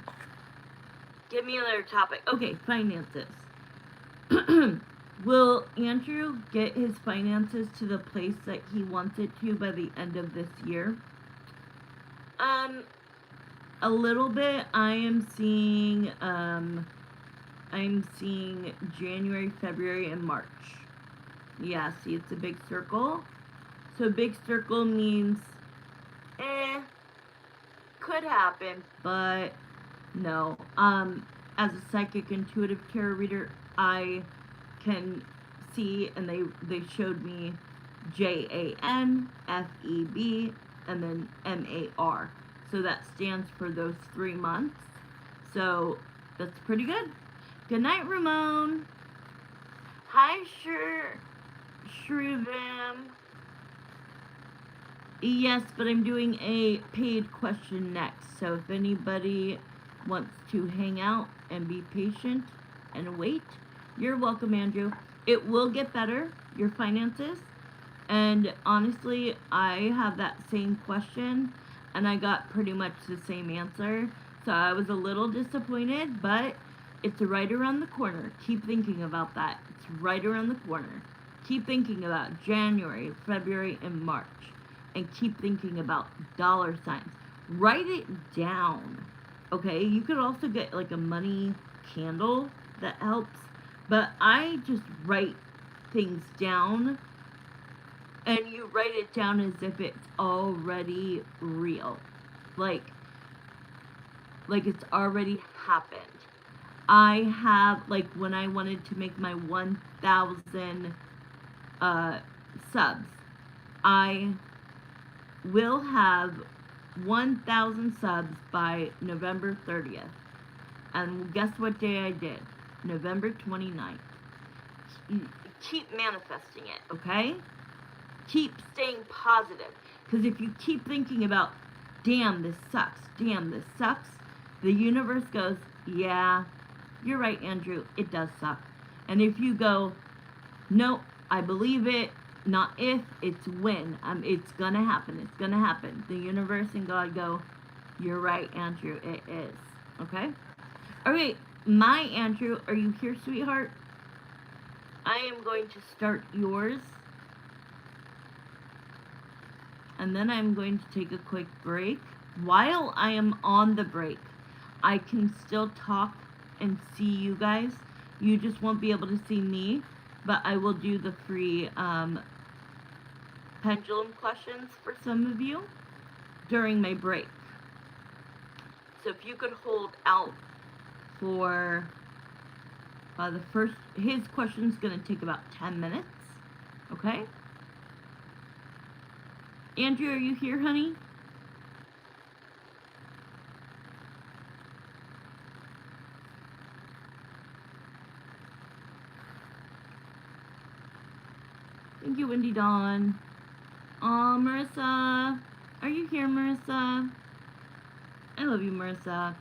Give me another topic. Okay, finances. Will Andrew get his finances to the place that he wants it to by the end of this year? A little bit. I'm seeing January, February, and March. Yeah, see, it's a big circle. So big circle means, could happen, but no. As a psychic intuitive tarot reader, I can see, and they showed me JANFEB and then MAR. So that stands for those 3 months. So that's pretty good. Good night, Ramon. Hi, Shrivam. Yes, but I'm doing a paid question next. So if anybody wants to hang out and be patient and wait, you're welcome, Andrew. It will get better, your finances. And honestly, I have that same question, and I got pretty much the same answer. So I was a little disappointed, but it's right around the corner. Keep thinking about that. It's right around the corner. Keep thinking about January, February, and March. and keep thinking about dollar signs. Write it down. Okay? You could also get like a money candle that helps, but I just write things down, and you write it down as if it's already real. Like it's already happened. I have, like, when I wanted to make my 1,000 subs, I will have 1,000 subs by November 30th. And guess what day I did? November 29th. Keep manifesting it, okay? Keep staying positive. Because if you keep thinking about, damn, this sucks, the universe goes, yeah, you're right, Andrew, it does suck. And if you go, no, I believe it, not if, it's when. It's gonna happen. The universe and God go, you're right, Andrew, it is. Okay? Alright, my Andrew, are you here, sweetheart? I am going to start yours. And then I'm going to take a quick break. While I am on the break, I can still talk and see you guys. You just won't be able to see me, but I will do the free pendulum questions for some of you during my break. So if you could hold out for the first, his question's going to take about 10 minutes, okay? Andrew, are you here, honey? Thank you, Wendy Dawn. Aw, Marissa. Are you here, Marissa? I love you, Marissa.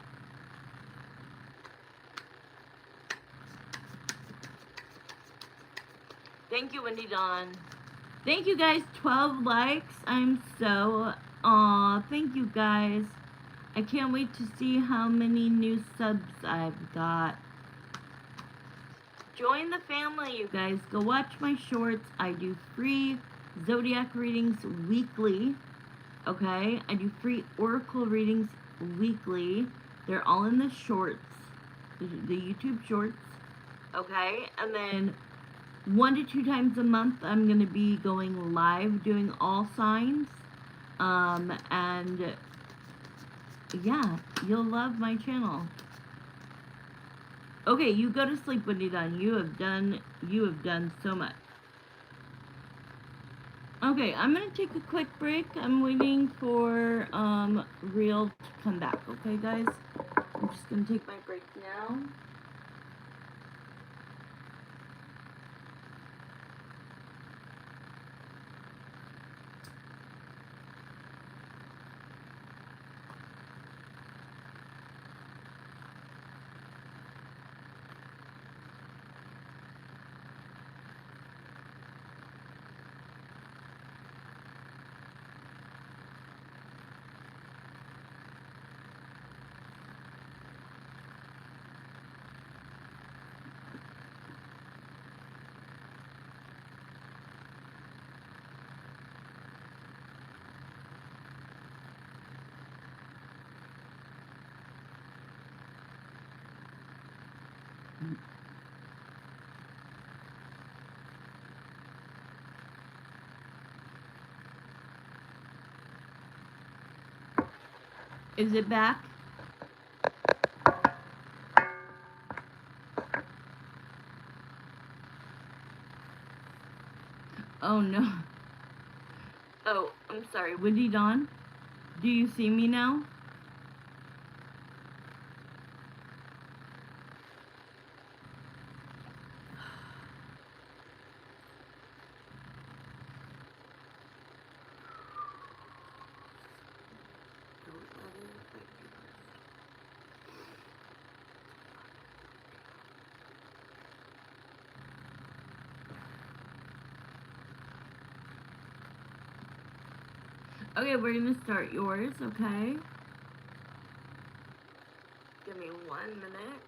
Thank you, Wendy Dawn. Thank you, guys. 12 likes. I'm so... Aw, thank you, guys. I can't wait to see how many new subs I've got. Join the family, you guys. Go watch my shorts. I do free zodiac readings weekly. Okay? I do free oracle readings weekly. They're all in the shorts. The YouTube shorts. Okay? And then 1 to 2 times a month, I'm going to be going live doing all signs. And yeah, you'll love my channel. Okay, you go to sleep when you're done. You have done so much. Okay, I'm gonna take a quick break. I'm waiting for Real to come back. Okay, guys? I'm just gonna take my break now. Is it back? Oh no. Oh, I'm sorry. Wendy Dawn, do you see me now? Okay, we're gonna start yours, okay? Give me 1 minute.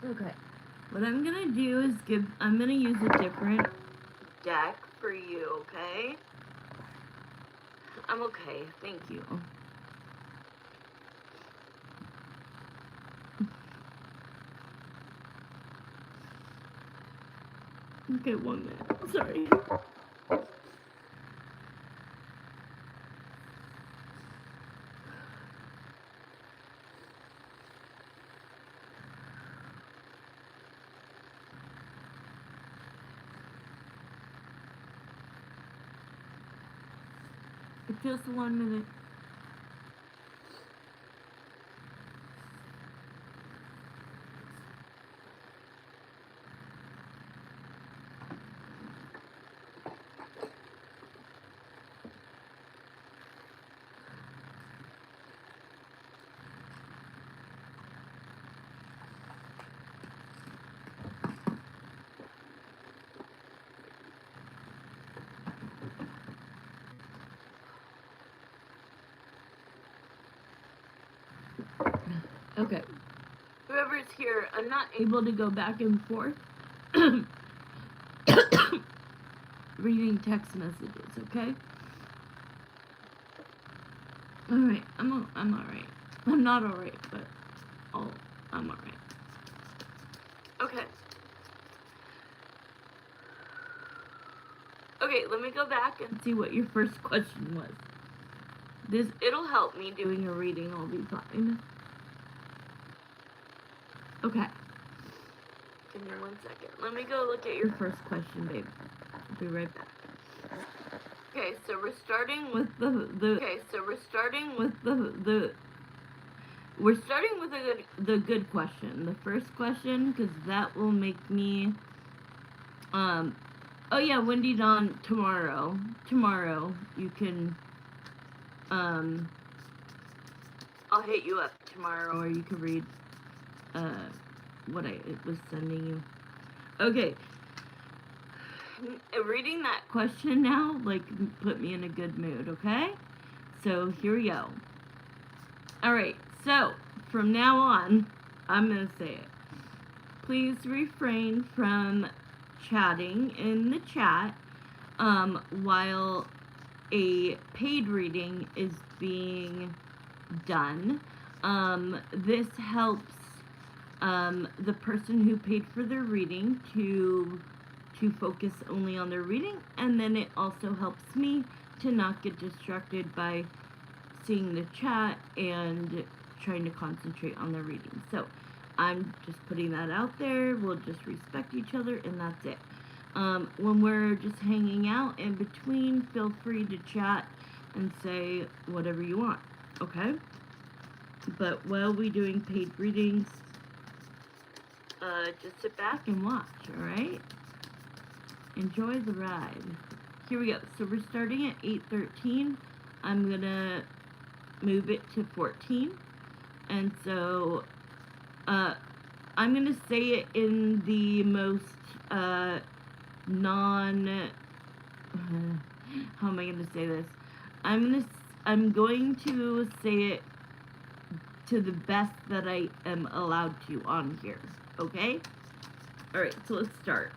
Okay. What I'm gonna do is I'm gonna use a different deck for you, okay? I'm okay, thank you. Okay, 1 minute. Sorry. Just 1 minute. Okay. Whoever's here, I'm not able to go back and forth reading text messages, okay? Alright, I'm alright. I'm not alright, but I'm alright. Okay. Okay, let me go back and see what your first question was. It'll help me doing a reading, I'll be fine. Okay. Give me 1 second. Let me go look at your first question, babe. I'll be right back. Okay, so we're starting with the good question. The first question, because that will make me oh yeah, Wendy Dawn, tomorrow you can I'll hit you up tomorrow, or you can read what I was sending you. Okay. Reading that question now, like, put me in a good mood, okay? So, here we go. Alright, so, from now on, I'm gonna say it. Please refrain from chatting in the chat while a paid reading is being done. This helps the person who paid for their reading to focus only on their reading, and then it also helps me to not get distracted by seeing the chat and trying to concentrate on the reading. So I'm just putting that out there. We'll just respect each other, and that's it. When we're just hanging out in between, feel free to chat and say whatever you want, okay? But while we're doing paid readings, just sit back and watch, alright? Enjoy the ride. Here we go. So we're starting at 8:13. I'm gonna move it to 14. And so, I'm gonna say it in the most, how am I gonna say this? I'm going to say it to the best that I am allowed to on here, okay? Alright, so let's start.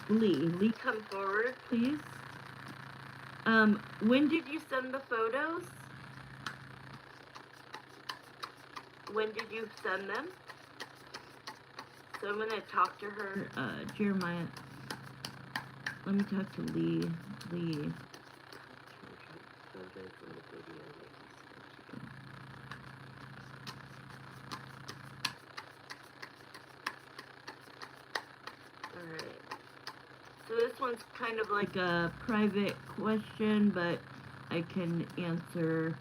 Lee, come forward, please. When did you send the photos? When did you send them? So I'm gonna talk to her, Jeremiah. Let me talk to Lee. Alright. So this one's kind of like a private question, but I can answer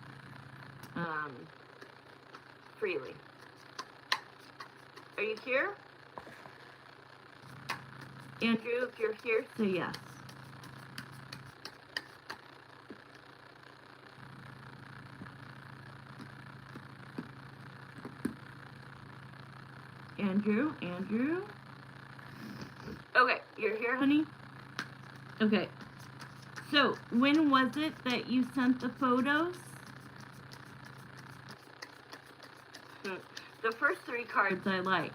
freely. Are you here? Andrew, if you're here, say yes. Andrew? Okay, you're here, honey? Okay. So, when was it that you sent the photos? the first three cards I like.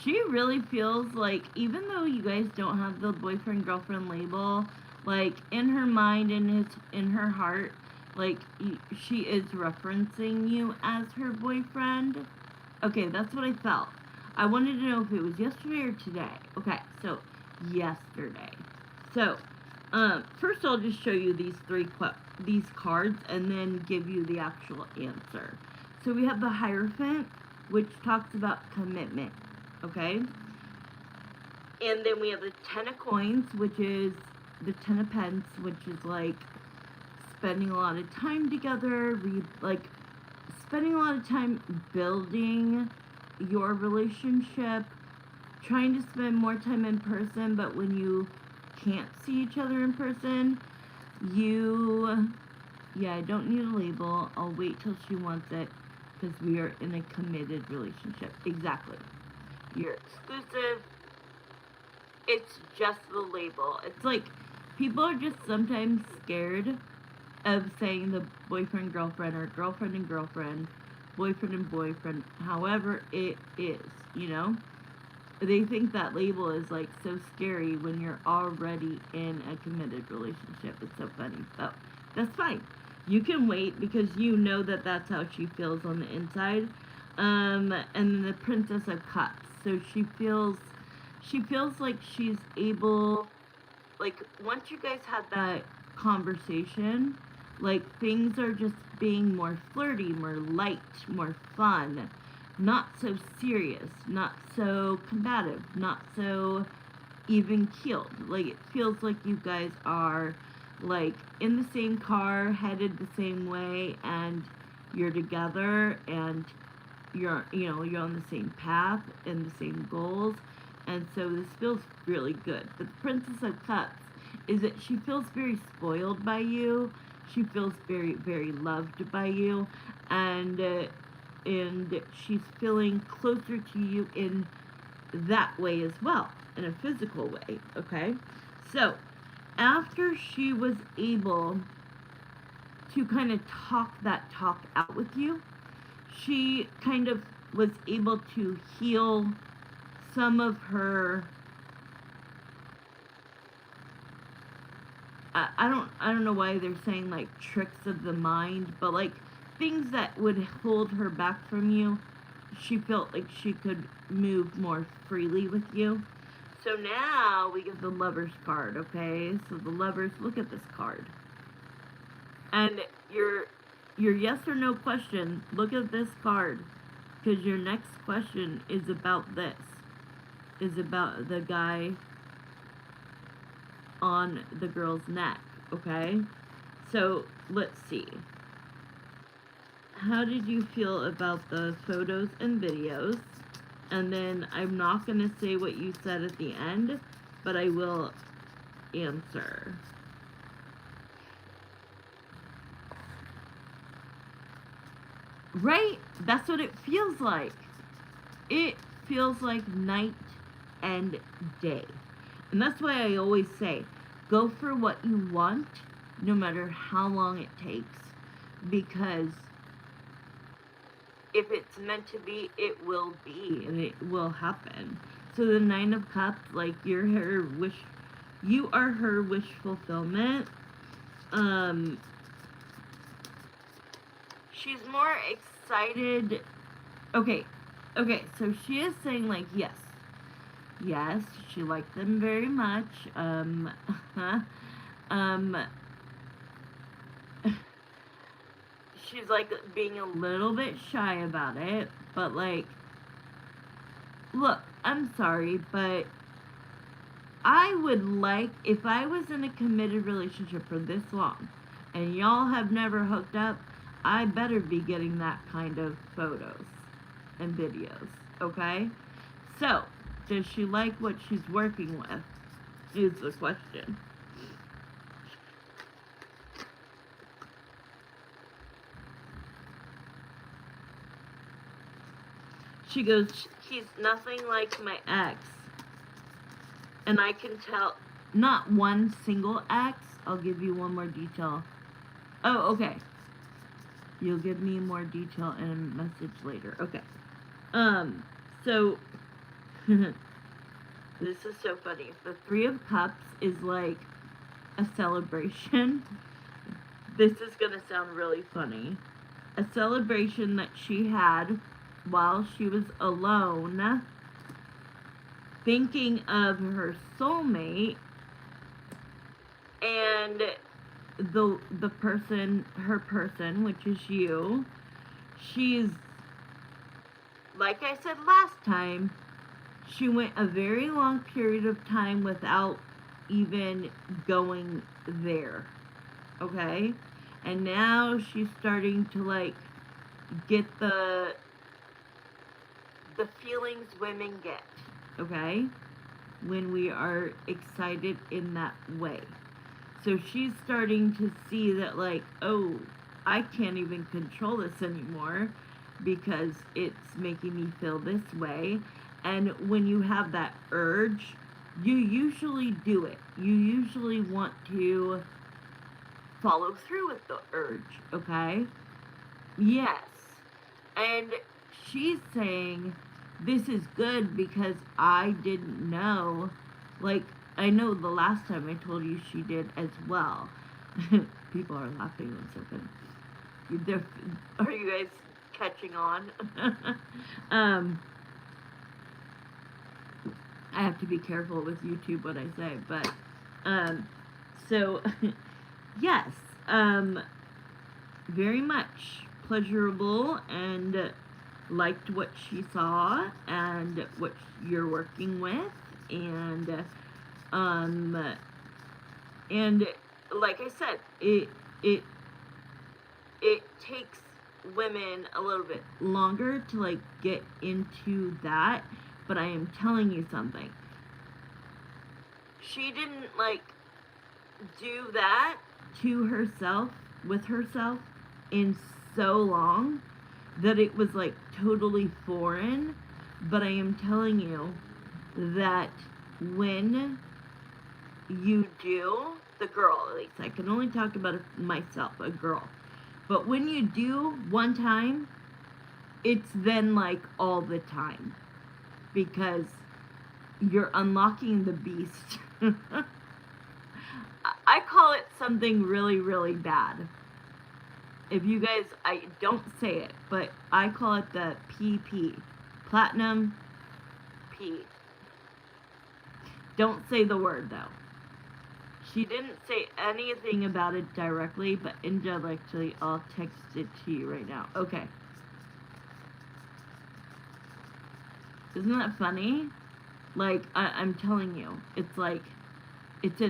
She really feels like, even though you guys don't have the boyfriend-girlfriend label, like, in her mind and in her heart, like, she is referencing you as her boyfriend. Okay, that's what I felt. I wanted to know if it was yesterday or today. Okay, so, yesterday. So, first I'll just show you these cards and then give you the actual answer. So we have the Hierophant, which talks about commitment, okay? And then we have the Ten of Coins, which is the Ten of Pence, which is like spending a lot of time together, spending a lot of time building your relationship, trying to spend more time in person, but when you can't see each other in person, yeah, I don't need a label. I'll wait till she wants it, because we are in a committed relationship. Exactly. You're exclusive. It's just the label. It's like, people are just sometimes scared of saying the boyfriend-girlfriend or girlfriend and girlfriend, boyfriend and boyfriend, however it is, you know? They think that label is, like, so scary when you're already in a committed relationship. It's so funny. But that's fine. You can wait, because you know that that's how she feels on the inside. And then the Princess of Cups. So she feels like she's able, like, once you guys had that conversation, like, things are just being more flirty, more light, more fun, not so serious, not so combative, not so even-keeled. Like, it feels like you guys are, like, in the same car, headed the same way, and you're together, and you're on the same path and the same goals, and so this feels really good. But the Princess of Cups is that she feels very spoiled by you. She feels very, very loved by you, and she's feeling closer to you in that way as well, in a physical way, okay? So, after she was able to kind of talk that talk out with you, she kind of was able to heal some of her, I don't know why they're saying, like, tricks of the mind, but, like, things that would hold her back from you. She felt like she could move more freely with you. So now we get the Lovers card, okay? So the Lovers, look at this card. And your yes or no question, look at this card, because your next question is about this. Is about the guy on the girl's neck, okay? So, let's see. How did you feel about the photos and videos? And then I'm not going to say what you said at the end, but I will answer. Right? That's what it feels like. It feels like night and day. And that's why I always say, go for what you want, no matter how long it takes. Because if it's meant to be, it will be, and it will happen. So the Nine of Cups, like, you are her wish fulfillment. She's more excited. Okay, so she is saying, like, yes, she liked them very much. She's, like, being a little bit shy about it, but, like, look, I'm sorry, but I would like, if I was in a committed relationship for this long, and y'all have never hooked up, I better be getting that kind of photos and videos, okay? So, does she like what she's working with, is the question. She goes, he's nothing like my ex. And I can tell, not one single ex. I'll give you one more detail. Oh, okay. You'll give me more detail in a message later. Okay. So this is so funny. The Three of Cups is like a celebration. This is gonna sound really funny. A celebration that she had while she was alone, thinking of her soulmate, and the person, her person, which is you, she's, like I said last time, she went a very long period of time without even going there, okay? And now she's starting to like get the feelings women get, okay? When we are excited in that way. So she's starting to see that, like, oh, I can't even control this anymore because it's making me feel this way. And when you have that urge, you usually do it. You usually want to follow through with the urge, okay? Yes. And she's saying, this is good because I didn't know. Like, I know the last time I told you she did as well. People are laughing. That's so funny. Are you guys catching on? I have to be careful with YouTube what I say, but so yes, very much pleasurable, and liked what she saw and what you're working with, um and like I said, it it takes women a little bit longer to like get into that, but I am telling you something. She didn't like do that to herself, with herself, in so long that it was like totally foreign. But I am telling you that when you do, the girl, at least I can only talk about myself, a girl, but when you do one time, it's then like all the time because you're unlocking the beast. I call it something really, really bad. If you guys, I don't say it, but I call it the PP. Platinum P. Don't say the word though. She didn't say anything about it directly, but indirectly, I'll text it to you right now. Okay. Isn't that funny? Like, I'm telling you, it's like, it's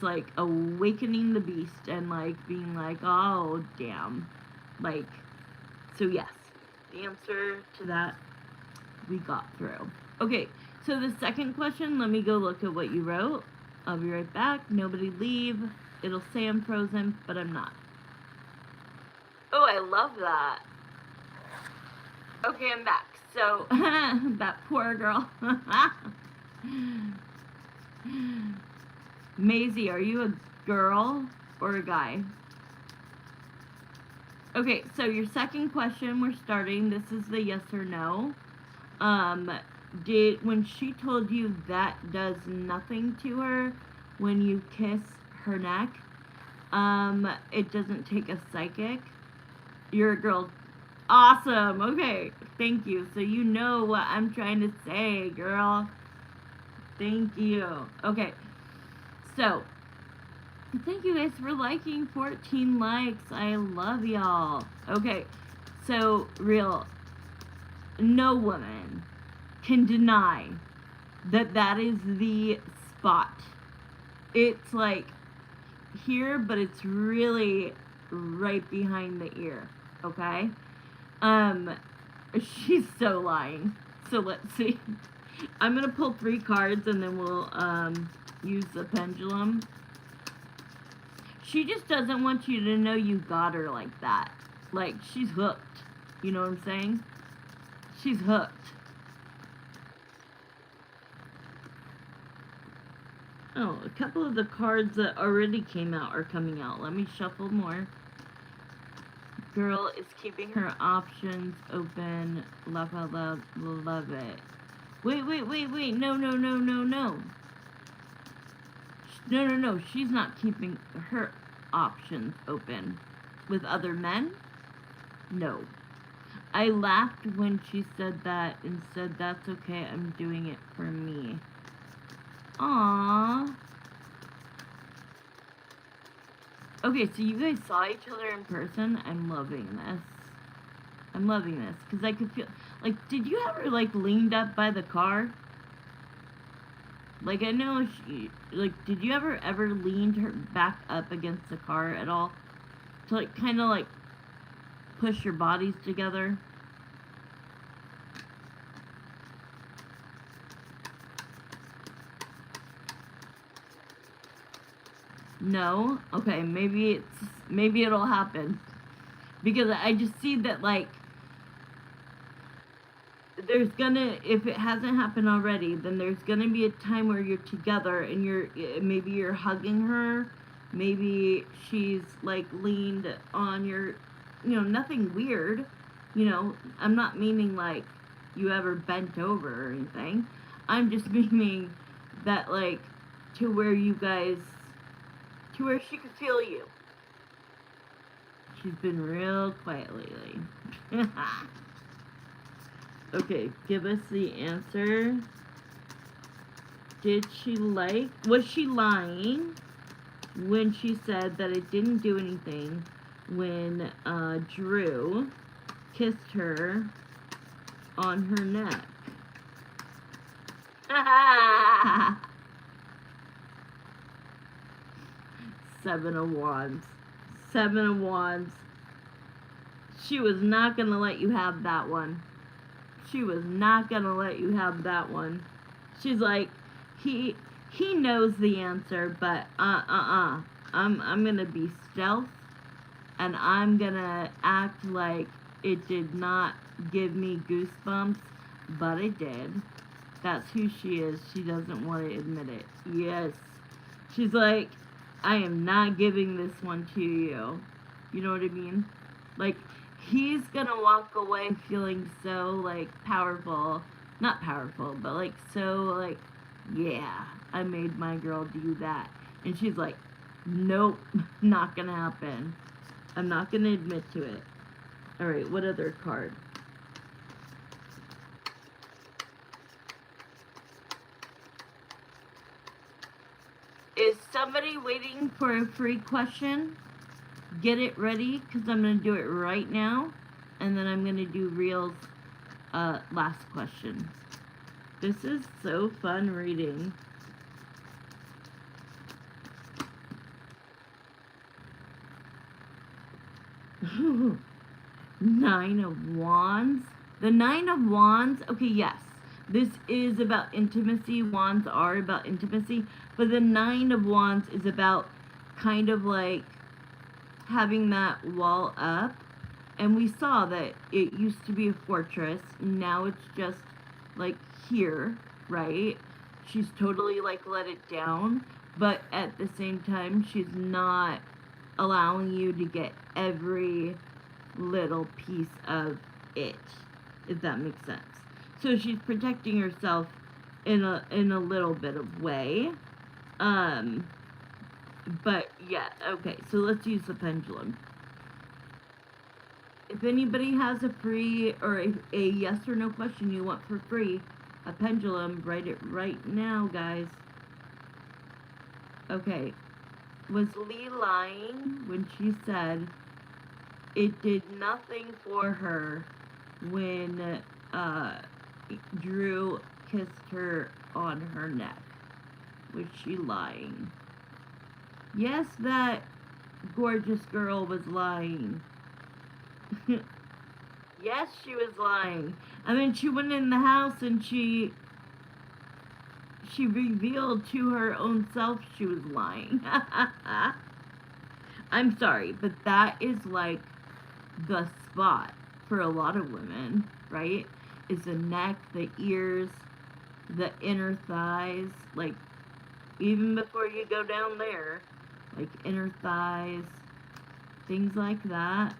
like awakening the beast and like being like, oh damn, like, so yes, the answer to that we got through. Okay, so the second question, let me go look at what you wrote. I'll be right back. Nobody leave. It'll say I'm frozen, but I'm not. Oh, I love that. Okay, I'm back. So, that poor girl. Maisie, are you a girl or a guy? Okay, so your second question, we're starting. This is the yes or no. When she told you that does nothing to her when you kiss her neck, it doesn't take a psychic. You're a girl. Awesome. Okay, thank you. So you know what I'm trying to say, girl. Thank you. Okay, so thank you guys for liking. 14 likes. I love y'all. Okay, so real, no woman can deny that that is the spot. It's like here, but it's really right behind the ear. Okay? She's so lying. So let's see. I'm gonna pull 3 cards and then we'll use the pendulum. She just doesn't want you to know you got her like that. Like, she's hooked. You know what I'm saying? She's hooked. Oh, a couple of the cards that already came out are coming out. Let me shuffle more. Girl is keeping her options open. Love, love, love, love it. Wait, wait, wait, wait. No, no, no, no, no. No, no, no. She's not keeping her options open. With other men? No. I laughed when she said that and said, that's okay, I'm doing it for me. Aww. Okay, so you guys saw each other in person. I'm loving this. I'm loving this. Because I could feel... Like, did you ever, like, leaned up by the car? Like, I know she... Like, did you ever leaned her back up against the car at all? To, like, kind of, like, push your bodies together? No? Okay, maybe it'll happen. Because I just see that, like, there's gonna, if it hasn't happened already, then there's gonna be a time where you're together and maybe you're hugging her, maybe she's, like, leaned on your, nothing weird, I'm not meaning, like, you ever bent over or anything. I'm just meaning that, like, to where she could feel you. She's been real quiet lately. Okay, give us the answer. Was she lying when she said that it didn't do anything when Drew kissed her on her neck? Seven of Wands. Seven of Wands. She was not going to let you have that one. She was not going to let you have that one. She's like, he knows the answer, but I'm going to be stealth, and I'm going to act like it did not give me goosebumps, but it did. That's who she is. She doesn't want to admit it. Yes. She's like, I am not giving this one to you. You know what I mean? Like, he's gonna walk away feeling so, like, powerful. Not powerful, but, like, so, like, yeah, I made my girl do that. And she's like, nope, not gonna happen. I'm not gonna admit to it. Alright, what other card? Is somebody waiting for a free question? Get it ready, because I'm going to do it right now, and then I'm going to do Real's last question. This is so fun reading. Nine of Wands. The Nine of Wands, okay, yes. This is about intimacy. Wands are about intimacy. But the Nine of Wands is about kind of like having that wall up. And we saw that it used to be a fortress. Now it's just like here, right? She's totally like let it down. But at the same time, she's not allowing you to get every little piece of it, if that makes sense. So she's protecting herself in a little bit of way. But yeah, okay, so let's use the pendulum. If anybody has a free or a yes or no question you want for free, a pendulum, write it right now, guys. Okay. Was Lee lying when she said it did nothing for her when Drew kissed her on her neck? Was she lying? Yes, that gorgeous girl was lying. Yes, she was lying. And then she went in the house and she revealed to her own self she was lying. I'm sorry, but that is like the spot for a lot of women, right? Is the neck, the ears, the inner thighs, like even before you go down there, like inner thighs, things like that.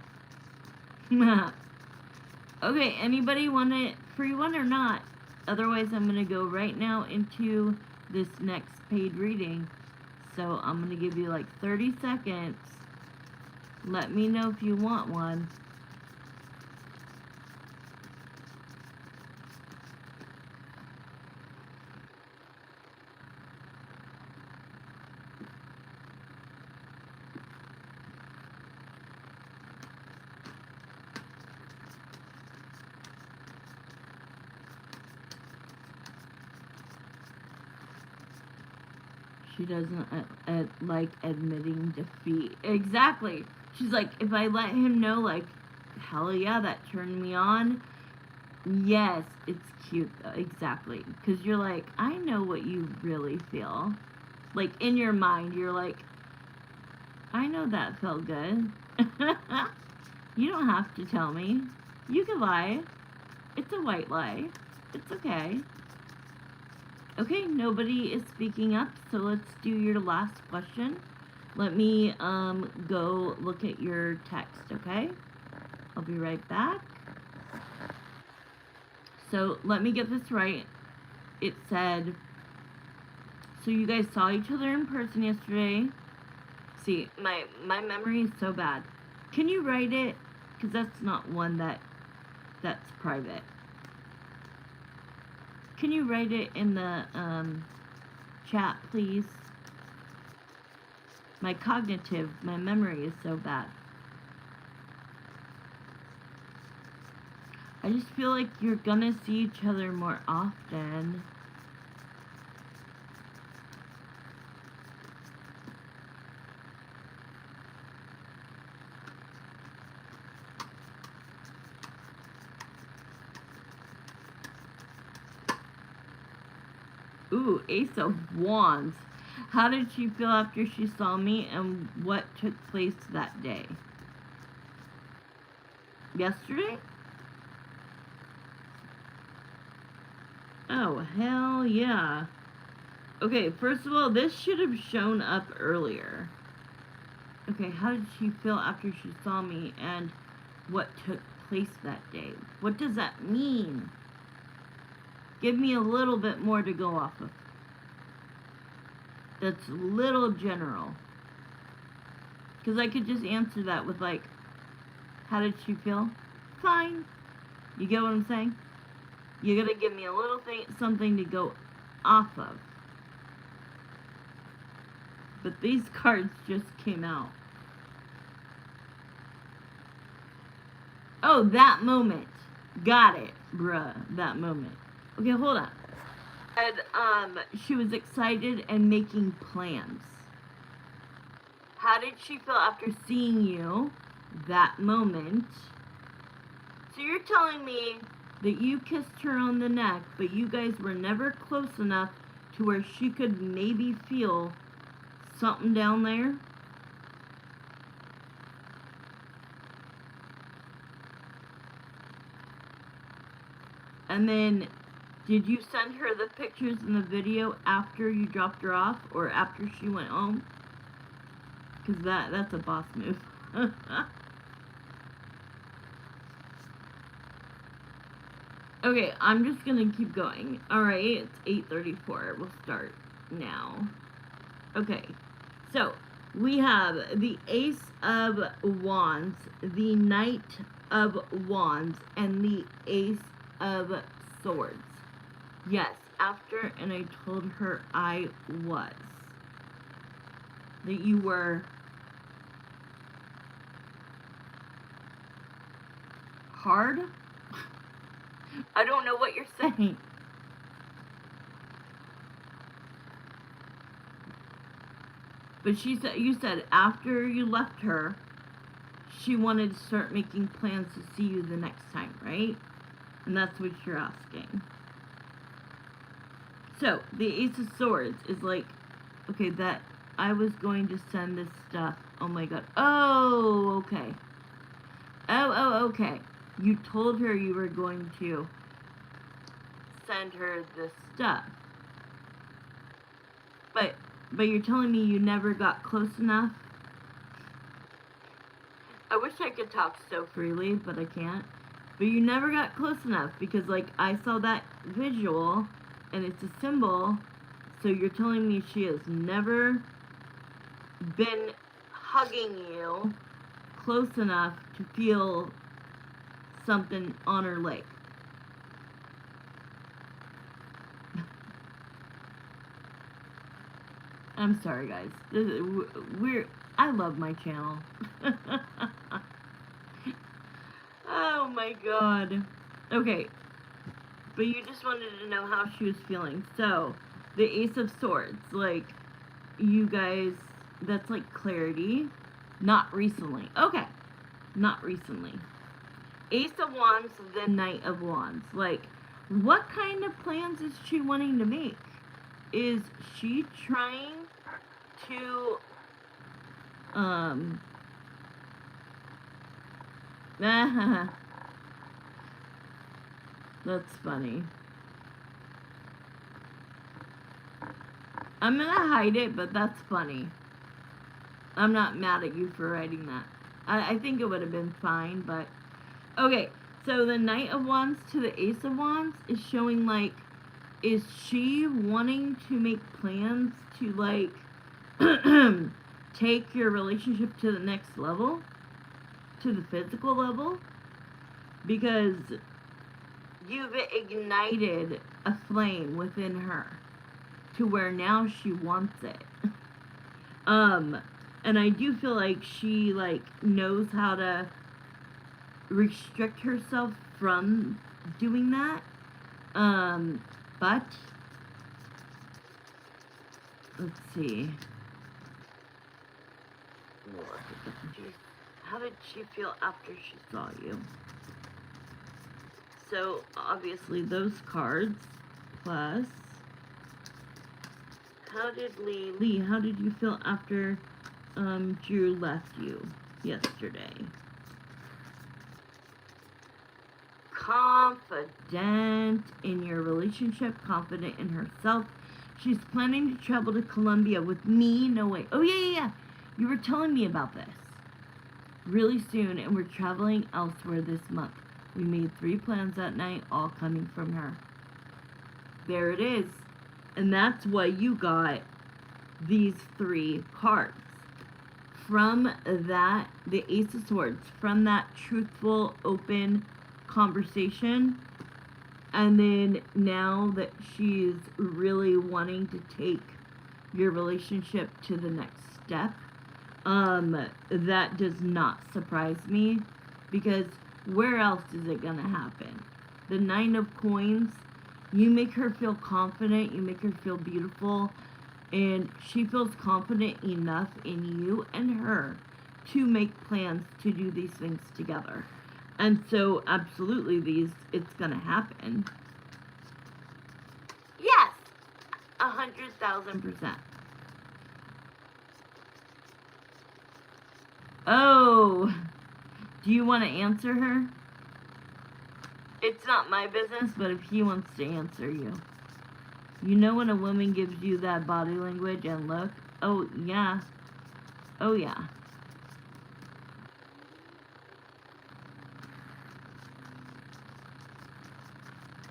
Okay, anybody want a free one or not? Otherwise, I'm going to go right now into this next paid reading. So I'm going to give you like 30 seconds. Let me know if you want one. She doesn't like admitting defeat. Exactly. She's like, if I let him know, like, hell yeah, that turned me on. Yes, it's cute though. Exactly. Because you're like, I know what you really feel. Like, in your mind, you're like, I know that felt good. You don't have to tell me. You can lie. It's a white lie. It's okay. Okay, nobody is speaking up, so let's do your last question. Let me go look at your text, okay? I'll be right back. So let me get this right. It said, so you guys saw each other in person yesterday. See, my memory is so bad. Can you write it? Because that's not one that's private. Can you write it in the chat, please? My memory is so bad. I just feel like you're gonna see each other more often. Ooh, Ace of Wands. How did she feel after she saw me, and what took place that day? Yesterday? Oh, hell yeah. Okay, first of all, this should have shown up earlier. Okay, how did she feel after she saw me, and what took place that day? What does that mean? Give me a little bit more to go off of. That's little general. Because I could just answer that with like, how did she feel? Fine. You get what I'm saying? You gotta give me a little thing, something to go off of. But these cards just came out. Oh, that moment. Got it, bruh. That moment. Okay, hold on. And she was excited and making plans. How did she feel after seeing you that moment? So you're telling me that you kissed her on the neck, but you guys were never close enough to where she could maybe feel something down there? And then, did you send her the pictures and the video after you dropped her off, or after she went home? Because that's a boss move. Okay, I'm just gonna keep going. Alright, it's 8:34. We'll start now. Okay, so we have the Ace of Wands, the Knight of Wands, and the Ace of Swords. Yes, after, and I told her I was. That you were hard? I don't know what you're saying. But she said, you said after you left her, she wanted to start making plans to see you the next time, right? And that's what you're asking. So, the Ace of Swords is like, okay, that I was going to send this stuff. Oh my god. Oh, okay. Oh, okay. You told her you were going to send her this stuff. But you're telling me you never got close enough? I wish I could talk so freely, but I can't. But you never got close enough because, like, I saw that visual and it's a symbol. So you're telling me she has never been hugging you close enough to feel something on her leg. I'm sorry, guys. I love my channel. Oh my god. Okay. But you just wanted to know how she was feeling. So, the Ace of Swords, like, you guys, that's like clarity. Not recently. Okay. Not recently. Ace of Wands, the Knight of Wands. Like, what kind of plans is she wanting to make? Is she trying to, that's funny. I'm gonna hide it, but that's funny. I'm not mad at you for writing that. I think it would have been fine, but... Okay, so the Knight of Wands to the Ace of Wands is showing, like, is she wanting to make plans to, like, take your relationship to the next level? To the physical level? Because you've ignited a flame within her to where now she wants it. And I do feel like she, like, knows how to restrict herself from doing that. But let's see. How did she feel after she saw you? So, obviously, those cards, plus, how did Lee, how did you feel after Drew left you yesterday? Confident in your relationship, confident in herself. She's planning to travel to Colombia with me. No way. Oh, yeah. You were telling me about this. Really soon, and we're traveling elsewhere this month. We made 3 plans that night, all coming from her. There it is. And that's why you got these 3 cards. From that, the Ace of Swords, from that truthful, open conversation, and then now that she's really wanting to take your relationship to the next step, that does not surprise me, because where else is it gonna happen? The 9 of Coins, you make her feel confident, you make her feel beautiful, and she feels confident enough in you and her to make plans to do these things together. And so, absolutely, it's gonna happen. Yes! 100,000%. Oh! Do you want to answer her? It's not my business, but if he wants to answer you. You know when a woman gives you that body language and look? Oh, yeah. Oh, yeah.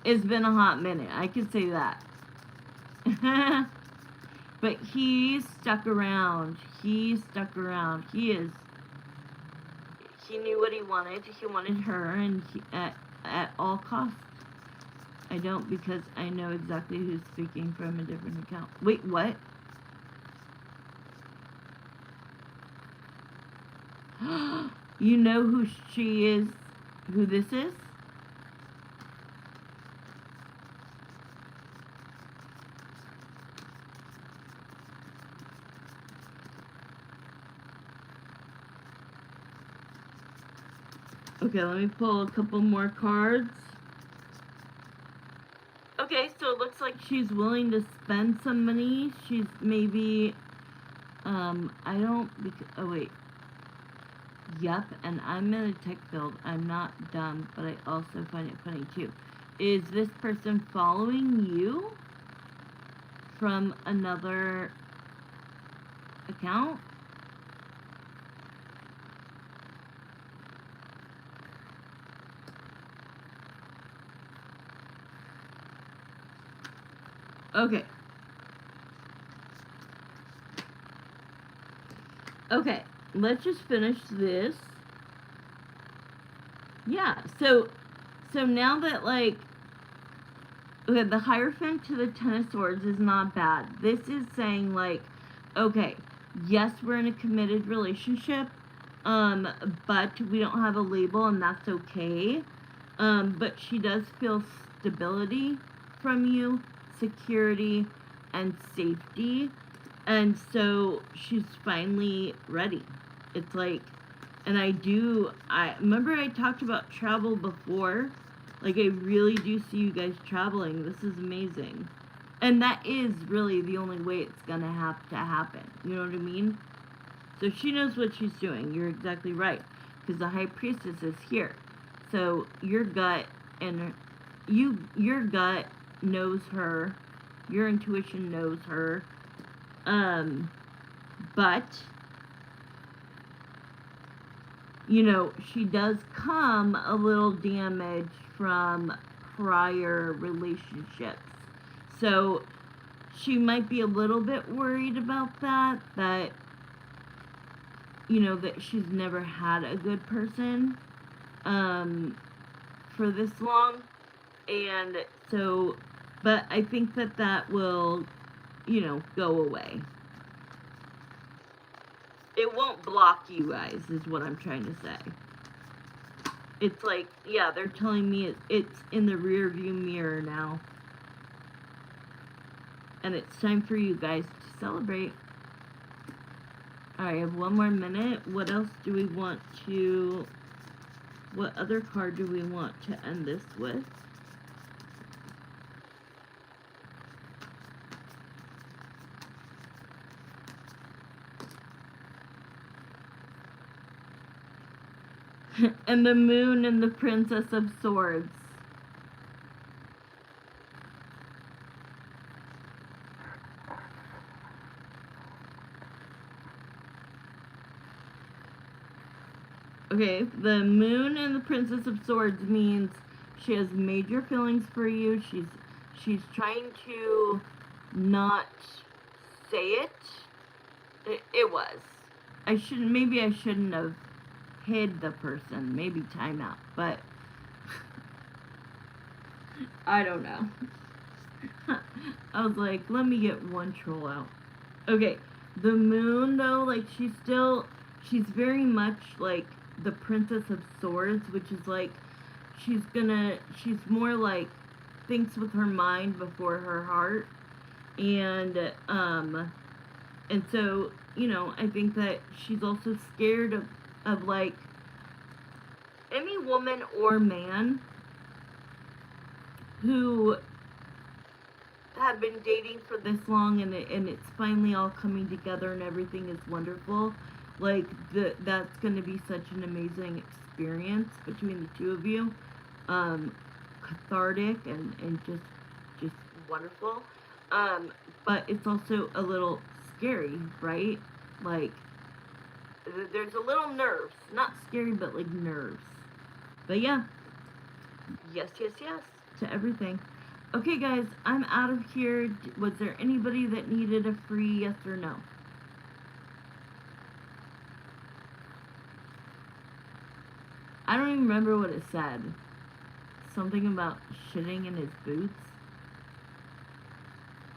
It's been a hot minute. I could say that. But he stuck around. He stuck around. He knew what he wanted. He wanted her, and at all costs. I don't, because I know exactly who's speaking from a different account. Wait, what? You know who she is? Who this is? Okay, let me pull a couple more cards. Okay, so it looks like she's willing to spend some money. She's maybe, oh wait. Yep, and I'm in a tech field. I'm not dumb, but I also find it funny too. Is this person following you from another account? Okay. Okay. Let's just finish this. Yeah. So now that, like, okay, the Hierophant to the Ten of Swords is not bad. This is saying, like, okay, yes, we're in a committed relationship, but we don't have a label, and that's okay. But she does feel stability from you, security, and safety. And so she's finally ready. It's like, and I remember I talked about travel before. Like, I really do see you guys traveling. This is amazing. And that is really the only way it's gonna have to happen. You know what I mean? So she knows what she's doing. You're exactly right. Because the High Priestess is here. So your gut and your gut knows her. Your intuition knows her. But you know, she does come a little damaged from prior relationships. So she might be a little bit worried about that, you know, that she's never had a good person for this long. And so, but I think that will, you know, go away. It won't block you guys, is what I'm trying to say. It's like, yeah, they're telling me it's in the rear view mirror now. And it's time for you guys to celebrate. Alright, I have one more minute. What else do we want to... What other card do we want to end this with? And the Moon and the Princess of Swords. Okay, the Moon and the Princess of Swords means she has major feelings for you. She's trying to not say it. It was. Maybe I shouldn't have hid the person. Maybe timeout, but I don't know. I was like, let me get one troll out. Okay, the Moon though, like she's very much like the Princess of Swords, which is like she's more like thinks with her mind before her heart. And so, you know, I think that she's also scared of like any woman or man who have been dating for this long and it's finally all coming together and everything is wonderful. Like that's going to be such an amazing experience between the two of you. Cathartic and just wonderful. But it's also a little scary, right? Like there's a little nerves, not scary, but like nerves. But yeah, yes, to everything. Okay, guys, I'm out of here. Was there anybody that needed a free yes or no? I don't even remember what it said. Something about shitting in his boots.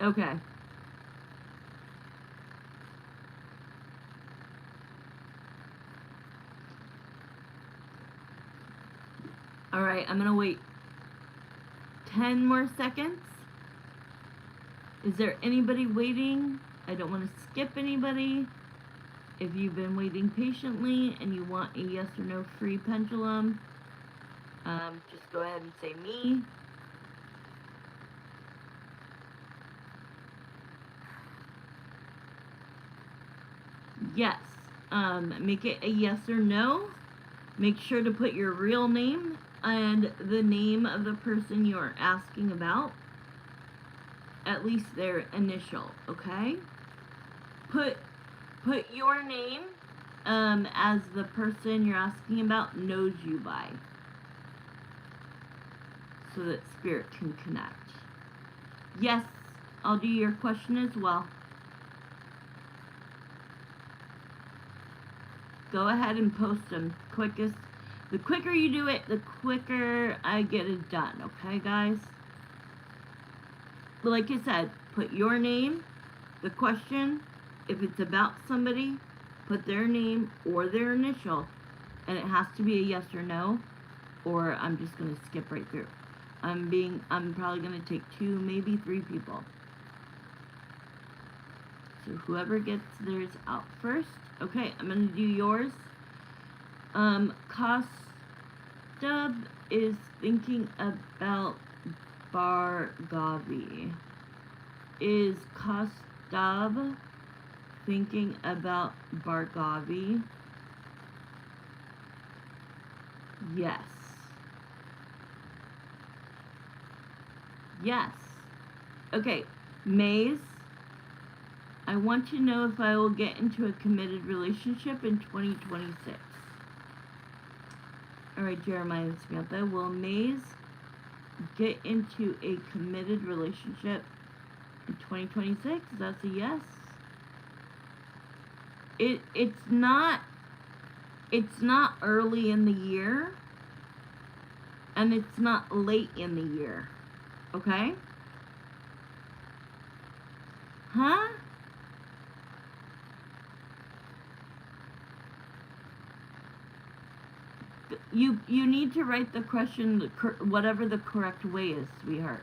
Okay. Alright, I'm gonna wait 10 more seconds. Is there anybody waiting? I don't want to skip anybody. If you've been waiting patiently and you want a yes or no free pendulum, just go ahead and say me. Yes. Make it a yes or no. Make sure to put your real name and the name of the person you're asking about. At least their initial, okay? Put your name as the person you're asking about knows you by, so that spirit can connect. Yes, I'll do your question as well. Go ahead and post them. The quicker you do it, the quicker I get it done. Okay, guys? But like I said, put your name, the question. If it's about somebody, put their name or their initial. And it has to be a yes or no, or I'm just going to skip right through. I'm probably going to take 2, maybe 3 people. So whoever gets theirs out first. Okay, I'm going to do yours. Kostub is thinking about Bargavi. Is Kostub thinking about Bargavi? Yes. Yes. Okay, Maze, I want to know if I will get into a committed relationship in 2026. Alright, Jeremiah and Samantha, will Maze get into a committed relationship in 2026? That's a yes. It's not early in the year, and it's not late in the year. Okay? Huh? You need to write the question whatever the correct way is, sweetheart.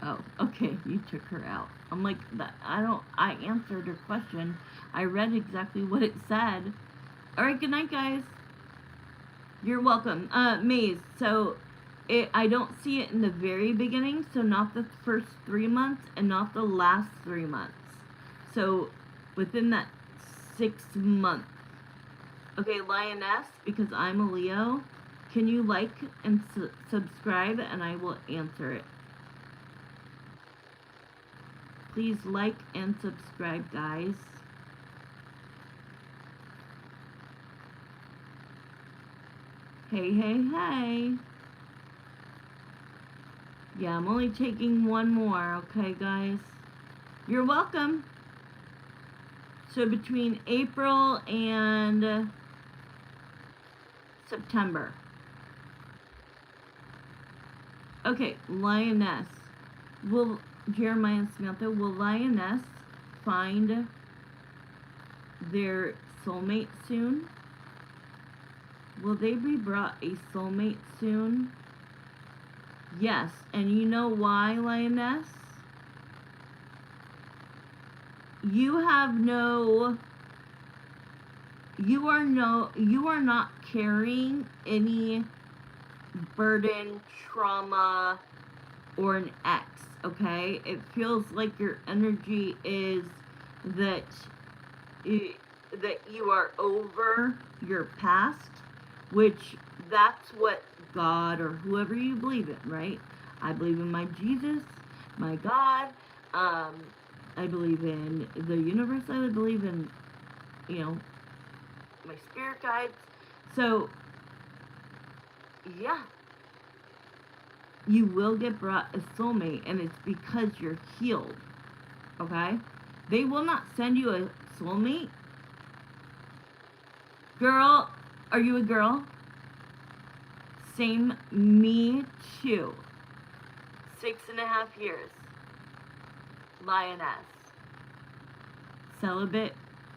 Oh, okay, you took her out. I'm like, I answered her question. I read exactly what it said. Alright, good night, guys. You're welcome. Maze, so I don't see it in the very beginning, so not the first 3 months and not the last 3 months. So within that 6 months. Okay, Lioness, because I'm a Leo, can you like and subscribe, and I will answer it. Please like and subscribe, guys. Hey, hey, hey. Yeah, I'm only taking one more, okay, guys? You're welcome. So between April and September. Okay, Lioness. Will Jeremiah and Samantha, will Lioness find their soulmate soon? Will they be brought a soulmate soon? Yes, and you know why, Lioness? You are not carrying any burden, trauma, or an ex, okay? It feels like your energy is that you are over your past, which that's what God or whoever you believe in, right? I believe in my Jesus, my God, I believe in the universe, I believe in, my spirit guides. So, yeah. You will get brought a soulmate, and it's because you're healed, okay? They will not send you a soulmate. Girl, are you a girl? Same, me too. 6.5 years. Lioness. Celibate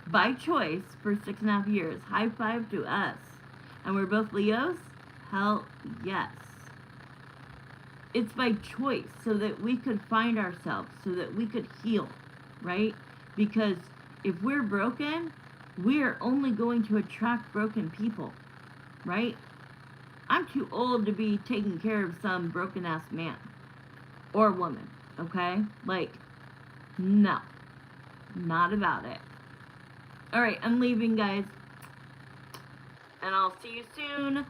by choice for 6.5 years. High five to us. And we're both Leos? Hell yes. It's by choice, so that we could find ourselves, so that we could heal, right? Because if we're broken, we are only going to attract broken people, right? I'm too old to be taking care of some broken-ass man or woman, okay? Like, no. Not about it. Alright, I'm leaving, guys. And I'll see you soon.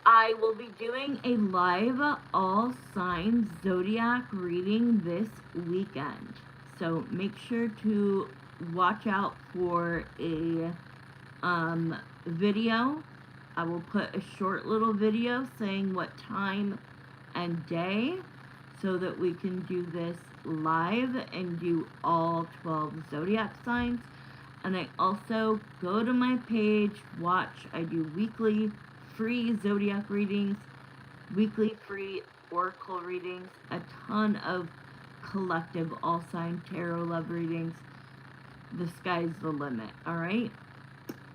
I will be doing a live all signs zodiac reading this weekend. So make sure to watch out for a video I will put a short little video saying what time and day so that we can do this live and do all 12 zodiac signs. And I also go to my page, watch. I do weekly free zodiac readings, weekly free oracle readings, a ton of collective all sign tarot love readings. The sky's the limit, alright?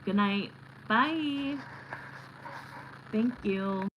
Good night. Bye. Thank you.